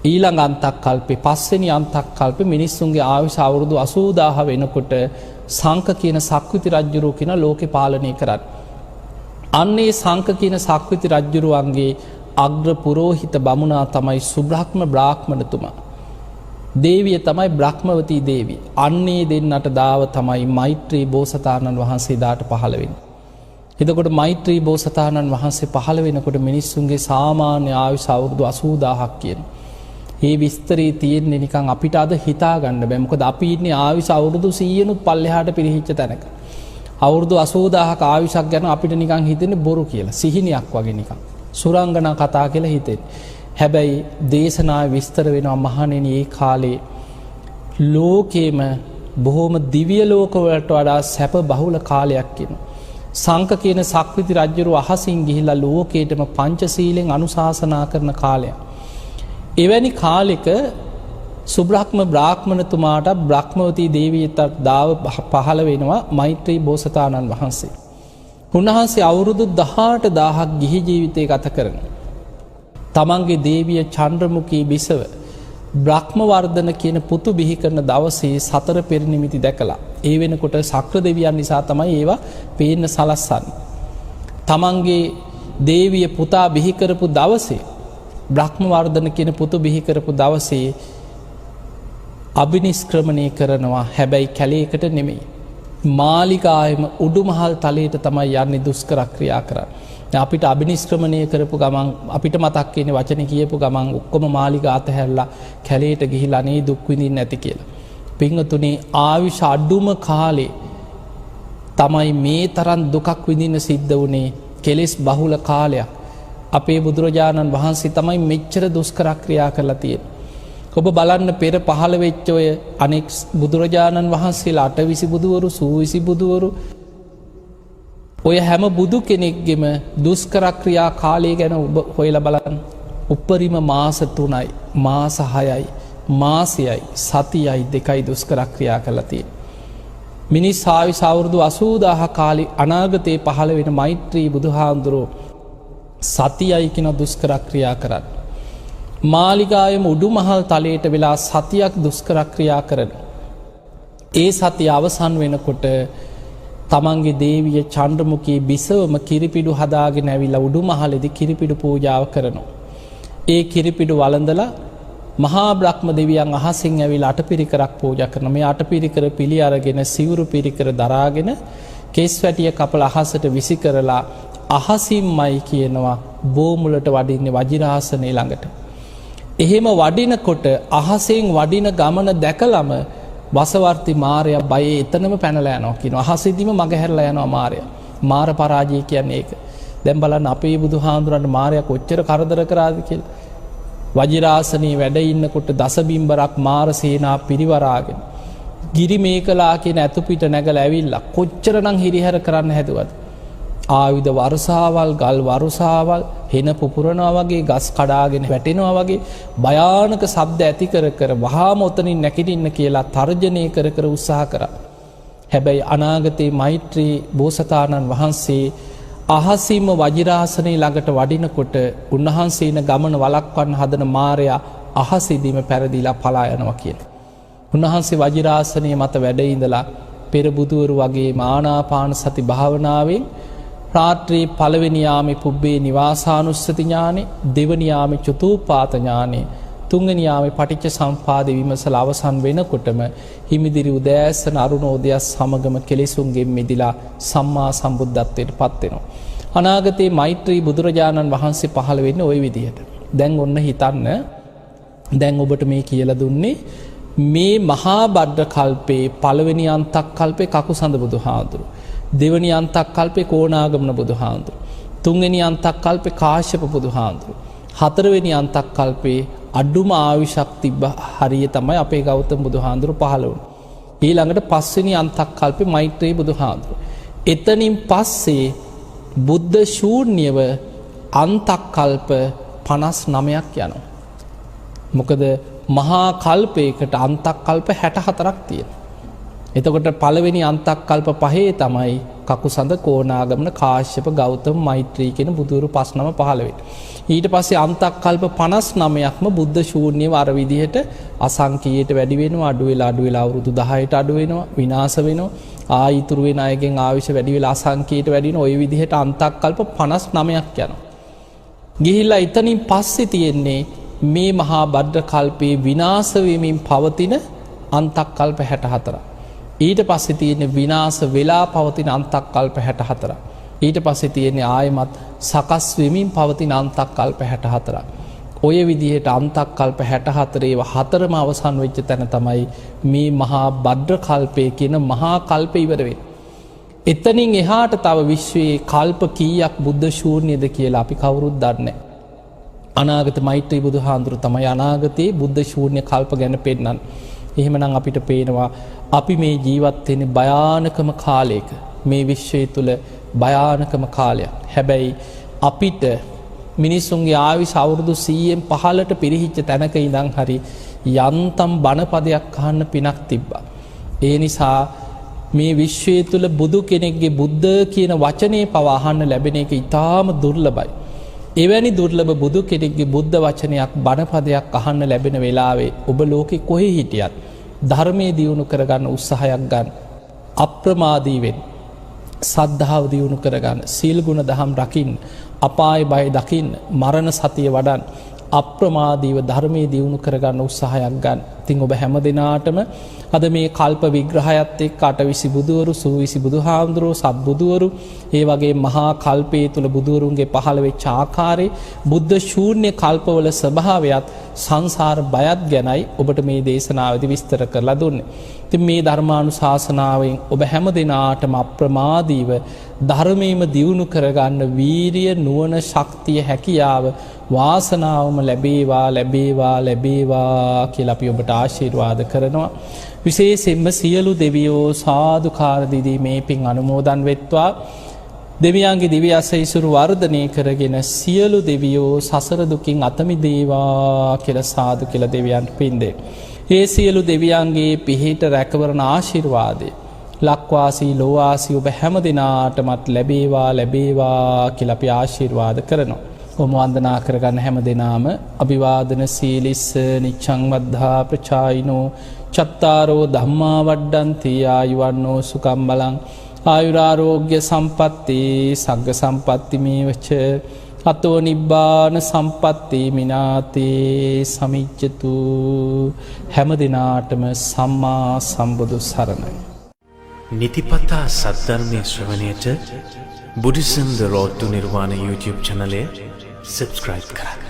ඊළඟ අන්තක්කල්පේ 5 වෙනි අන්තක්කල්පේ මිනිස්සුන්ගේ ආයුෂ අවුරුදු 80000 වෙනකොට සංක කියන සක්විති රජුරු කියන ලෝකේ පාලනය කරන්නේ. අන්නේ සංක කියන සක්විති රජුරුවන්ගේ අග්‍ර පුරෝහිත බමුණා තමයි සුබ්‍රහ්ම බ්‍රාහ්මණතුමා. දේවිය තමයි බ්‍රහ්මවතී දේවිය. අන්නේ දෙන්නට දාව තමයි මෛත්‍රී බෝසතාණන් වහන්සේ දාට පහළ වෙන්නේ. එතකොට මෛත්‍රී බෝසතාණන් වහන්සේ පහළ වෙනකොට මිනිස්සුන්ගේ සාමාන්‍ය ආයුෂ අවුරුදු 80000ක් කියන. ඒ විස්තරේ තියෙන්නේ නිකන් අපිට අද හිතා ගන්න බෑ. මොකද අපි ඉන්නේ ආයුෂ අවුරුදු 100නුත් පල්ලෙහාට පිරිහිච්ච තැනක. අවුරුදු 80000ක ආයුෂක් ගැන අපිට නිකන් හිතෙන්නේ බොරු කියලා. සිහිනයක් වගේ නිකන්. සුරංගනා කතා කියලා හිතෙන්නේ. හැබැයි දේශනාවේ විස්තර වෙනවා මහණෙනි ඒ කාලේ ලෝකෙම බොහෝම දිව්‍ය ලෝකවලට වඩා සැප බහුල කාලයක් වෙනවා. සංක කියන සක්විති රජුරු අහසින් ගිහිලා ලෝකයටම පංචශීලෙන් අනුශාසනා කරන කාලයක්. එවැනි කාලෙක සුබ්‍රහ්ම බ්‍රාහ්මණතුමාට බ්‍රහ්මවතී දේවියට දාව පහළ වෙනවා මෛත්‍රී බෝසතාණන් වහන්සේ. උන්වහන්සේ අවුරුදු 18000ක් ගිහි ජීවිතය ගත කරන. තමන්ගේ දේවිය චන්ද්‍රමුඛී බිසව බ්‍රහ්මවර්ධන කියන පුතු බිහි කරන දවසේ සතර පෙරනිමිති දැකලා ඒ වෙනකොට සක්‍ර දෙවියන් නිසා තමයි ඒවා පේන්න සලස්සන්නේ. තමන්ගේ දේවිය පුතා බිහි කරපු දවසේ බ්‍රහ්මවර්ධන කියන පුතු බිහි කරපු දවසේ අභිනිෂ්ක්‍රමණය කරනවා. හැබැයි කැලේකට නෙමෙයි. මාලිගාවෙම උඩුමහල් තලයට තමයි යන්නේ දුෂ්කර ක්‍රියා කරන්නේ. අපිට අභිනිෂ්ක්‍රමණය කරපු ගමන් අපිට මතක් වෙන වචන කියපු ගමන් ඔක්කොම මාලිගා අතහැරලා කැලේට ගිහිලා නේ දුක් විඳින්න නැති කියලා. පින්වතුනි ආයුෂ අඩුම කාලේ තමයි මේ තරම් දුකක් විඳින්න සිද්ධ වුණේ. කෙලෙස් බහුල කාලයක්. අපේ බුදුරජාණන් වහන්සේ තමයි මෙච්චර දුෂ්කර ක්‍රියා කරලා තියෙන්නේ. ඔබ බලන්න පෙර පහළ වෙච්ච ඔය අනෙක් බුදුරජාණන් වහන්සේලා 8 බුදුවරු සූවිසි බුදුවරු ඔය හැම බුදු කෙනෙක්ගෙම දුෂ්කර ක්‍රියා කාලය ගැන ඔබ හොයලා බලන්න. උපරිම මාස 3යි මාස 6යි මාසයයි සතියයි 2යි දුෂ්කර ක්‍රියා කරලා තියෙන්නේ. මිනිස් ආයුෂ අවුරුදු 80000 කාලේ අනාගතේ පහළ වෙන මෛත්‍රී බුදුහාඳුරෝ සතියයි කියන දුෂ්කර ක්‍රියා කරන්නේ. මාලිගාවෙම උඩුමහල් තලයට වෙලා සතියක් දුෂ්කර ක්‍රියා කරන. ඒ සතිය අවසන් වෙනකොට තමන්ගේ දේවිය චන්ද්‍රමුඛී බිසවම කිරිපිඩු හදාගෙන ඇවිල්ලා උඩුමහලේදී කිරිපිඩු පූජාව කරනවා. ඒ කිරිපිඩු වළඳලා මහා බ්‍රහ්ම දෙවියන් අහසින් ඇවිල්ලා අටපිරිකරක් පූජා කරනවා. මේ අටපිරිකර පිළි අරගෙන සිවුරු පිරිකර දරාගෙන කෙස් වැටිය කපලා අහසට විසි කරලා අහසින්මයි කියනවා බෝමුලට වඩින්නේ වජිරාසනේ ළඟට. එහෙම වඩිනකොට අහසෙන් වඩින ගමන දැකලම වසවර්ති මාරයා බයේ එතනම පැනලා යනවා කියනවා. අහසෙදිම මගහැරලා යනවා මාරයා. මාර පරාජය කියන්නේ ඒක. දැන් බලන්න අපේ බුදුහාඳුරන්ට මාරයා කොච්චර කරදර කරාද කියලා. වජිරාසනේ වැඩ ඉන්නකොට දසබිම්බරක් මාර සේනා පිරිවරාගෙන ගිරිමේකලා කියන ඇතුපිට නැගලා ඇවිල්ලා කොච්චරනම් හිරිහැර කරන්න හැදුවද. ආයුධ වර්ෂාවල් ගල් වර්ෂාවල් හෙන පුපුරනවා වගේ ගස් කඩාගෙන වැටෙනවා වගේ භයානක ශබ්ද ඇති කර කර වහාම ඔතනින් නැගිටින්න කියලා තර්ජනය කර කර උත්සාහ කරා. හැබැයි අනාගතේ මෛත්‍රී බෝසතාණන් වහන්සේ අහසින්ම වජිරාසනේ ළඟට වඩිනකොට උන්වහන්සේන ගමන වළක්වන්න හදන මාරයා අහසෙදීම පැරදිලා පලා යනවා කියලා. උන්වහන්සේ වජිරාසනේ මත වැඩ ඉඳලා පෙර බුදුවරු වගේ ආනාපාන සති භාවනාවෙන් රාත්‍රී පළවෙනි යාමේ පුබ්බේ නිවාසානුස්සති ඥානෙ, දෙවනි යාමේ චතුූපාත ඥානෙ, තුන්වෙනි යාමේ පටිච්ච සම්පාද විමසලා අවසන් වෙනකොටම හිමිදිරි උදෑසන අරුණෝදයස් සමගම කෙලෙසුන්ගෙන් මිදිලා සම්මා සම්බුද්ධත්වයට පත් වෙනවා. අනාගතේ මෛත්‍රී බුදුරජාණන් වහන්සේ පහළ වෙන්නේ ওই විදිහට. දැන් ඔන්න හිතන්න දැන් ඔබට මේ කියලා දුන්නේ මේ මහා බද්ද කල්පේ පළවෙනි අන්තක් කල්පේ කකුසඳ බුදුහාඳුරු. දෙවනි අන්තක් කල්පේ කෝණාගමන බුදුහාඳුරු. තුන්වෙනි අන්තක් කල්පේ කාශ්‍යප බුදුහාඳුරු. හතරවෙනි අන්තක් කල්පේ අඩුම ආයුෂක් තිබ්බ හරිය තමයි අපේ ගෞතම බුදුහාඳුරු පහළ වුණේ. ඊළඟට පස්වෙනි අන්තක් කල්පේ මෛත්‍රී බුදුහාඳුරු. එතනින් පස්සේ බුද්ධ ශූන්‍යව අන්තක් කල්ප 59ක් යනවා. මොකද මහා කල්පයකට අන්තක් කල්ප 64ක් තියෙනවා. එතකොට පළවෙනි අන්තක් කල්ප 5 තමයි කකුසඳ කෝණාගමන කාශ්‍යප ගෞතම මෛත්‍රී කියන බුදුරු 5 නම පහළ වෙන්නේ. ඊට පස්සේ අන්තක් කල්ප 59ක්ම බුද්ධ ශූන්‍යව අර විදිහට අසංකීයට වැඩි වෙනවා, අඩු වෙලා අවුරුදු 10ට අඩු වෙනවා, විනාශ වෙනවා. ආයිතුරු වෙන අයගෙන් ආයුෂ වැඩි වෙලා අසංකීයට වැඩි වෙන ওই විදිහට අන්තක් කල්ප 59ක් යනවා. ගිහිල්ලා එතනින් පස්සේ තියෙන්නේ මේ මහා බද්ද කල්පයේ විනාශ වෙමින් පවතින අන්තක් කල්ප 64. ඊට පස්සේ තියෙන්නේ විනාශ වෙලා පවතින අන්තක් කල්ප 64. ඊට පස්සේ තියෙන්නේ ආයමත් සකස් වෙමින් පවතින අන්තක් කල්ප 64. ඔය විදිහට අන්තක් කල්ප 64 ඒවා හතරම අවසන් වෙච්ච තැන තමයි මේ මහා බද්ද කල්පය කියන මහා කල්පය ඉවර වෙන්නේ. එතනින් එහාට තව විශ්වයේ කල්ප කීයක් බුද්ධ ශූන්‍යද කියලා අපි කවුරුත් දන්නේ නැහැ. අනාගත මෛත්‍රී බුදුහාඳුරු තමයි අනාගතයේ බුද්ධ ශූන්‍ය කල්ප ගැන පෙන්නන්නේ. එහෙමනම් අපිට පේනවා අපි මේ ජීවත් වෙන්නේ භයානකම කාලයක. මේ විශ්වය තුල භයානකම කාලයක්. හැබැයි අපිට මිනිස්සුන්ගේ ආයුෂ අවුරුදු 100න් 15ට පිරිහිච්ච තැනක ඉඳන් හරි යන්තම් බණපදයක් අහන්න පිනක් තිබ්බා. ඒ නිසා මේ විශ්වය තුල බුදු කෙනෙක්ගේ බුද්ධ කියන වචනේ පවා අහන්න ලැබෙන එක ඉතාම දුර්ලභයි. එවැනි දුර්ලභ බුදු කෙනෙක්ගේ බුද්ධ වචනයක් බණපදයක් අහන්න ලැබෙන වෙලාවේ ඔබ ලෝකෙ කොහේ හිටියත් ධර්මයේ දියුණු කරගන්න උත්සාහයක් ගන්න. අප්‍රමාදී වෙන්න. සද්ධාව දියුණු කරගන්න. සීල ගුණ දහම් රකින්න. අපාය බය දකින්න. මරණ සතිය වඩන්න. අප්‍රමාදීව ධර්මයේ දියුණු කරගන්න උත්සාහයක් ගන්න. ඉතින් ඔබ හැම දිනාටම අද මේ කල්ප විග්‍රහයත් එක්ක අටවිසි බුදුවරු, සූවිසි බුදුහාමුදුරුවෝ, සත්බුදුවරු, ඒ වගේ මහා කල්පයේ තුල බුදුවරුන්ගේ පහළ වෙච්ච ආකාරයේ බුද්ධ ශූන්‍ය කල්පවල ස්වභාවයත් සංසාර බයත් ගැනයි ඔබට මේ දේශනාවේදී විස්තර කරලා දුන්නේ. ඉතින් මේ ධර්මානුශාසනාවෙන් ඔබ හැම දිනාටම අප්‍රමාදීව ධර්මයේම දියුණු කරගන්න වීරිය, නුවණ, ශක්තිය, හැකියාව, වාසනාවම ලැබේවා ලැබේවා ලැබේවා කියලා අපි ඔබට ආශිර්වාද කරනවා. විශේෂයෙන්ම සියලු දෙවියෝ සාදුකාර දීදී මේ පින් අනුමෝදන් වෙත්වා. දෙවියන්ගේ දිව්‍ය අසීසුරු වර්ධනය කරගෙන සියලු දෙවියෝ සසර දුකින් අත මිදේවා කියලා සාදු කියලා දෙවියන්ට පින් දෙයි. ඒ සියලු දෙවියන්ගේ පිහිට රැකවරණ ආශිර්වාදේ ලක්වාසී ලෝවාසී ඔබ හැම දිනාටමත් ලැබේවා ලැබේවා කියලා අපි ආශිර්වාද කරනවා. ඔබ වන්දනා කරගන්න හැම දිනාම අභිවාදන සීලිස්ස නිච්ඡං වද්ධා ප්‍රචායිනෝ චත්තාරෝ ධම්මා වඩ්ඩන්ති ආයුවන්නෝ සුඛං බලං ආයුරාෝග්‍ය සම්පatti සග්ග සම්පatti මේවච අතෝ නිබ්බාන සම්පatti මිනාතේ සමිච්ඡතු. හැම දිනාටම සම්මා සම්බුදු සරණයි. නිතිපතා සද්ධර්මයේ ශ්‍රවණයට බුද්ධිසම් ද රෝඩ් ටු නිර්වාණ YouTube channel එක subscribe කරන්න.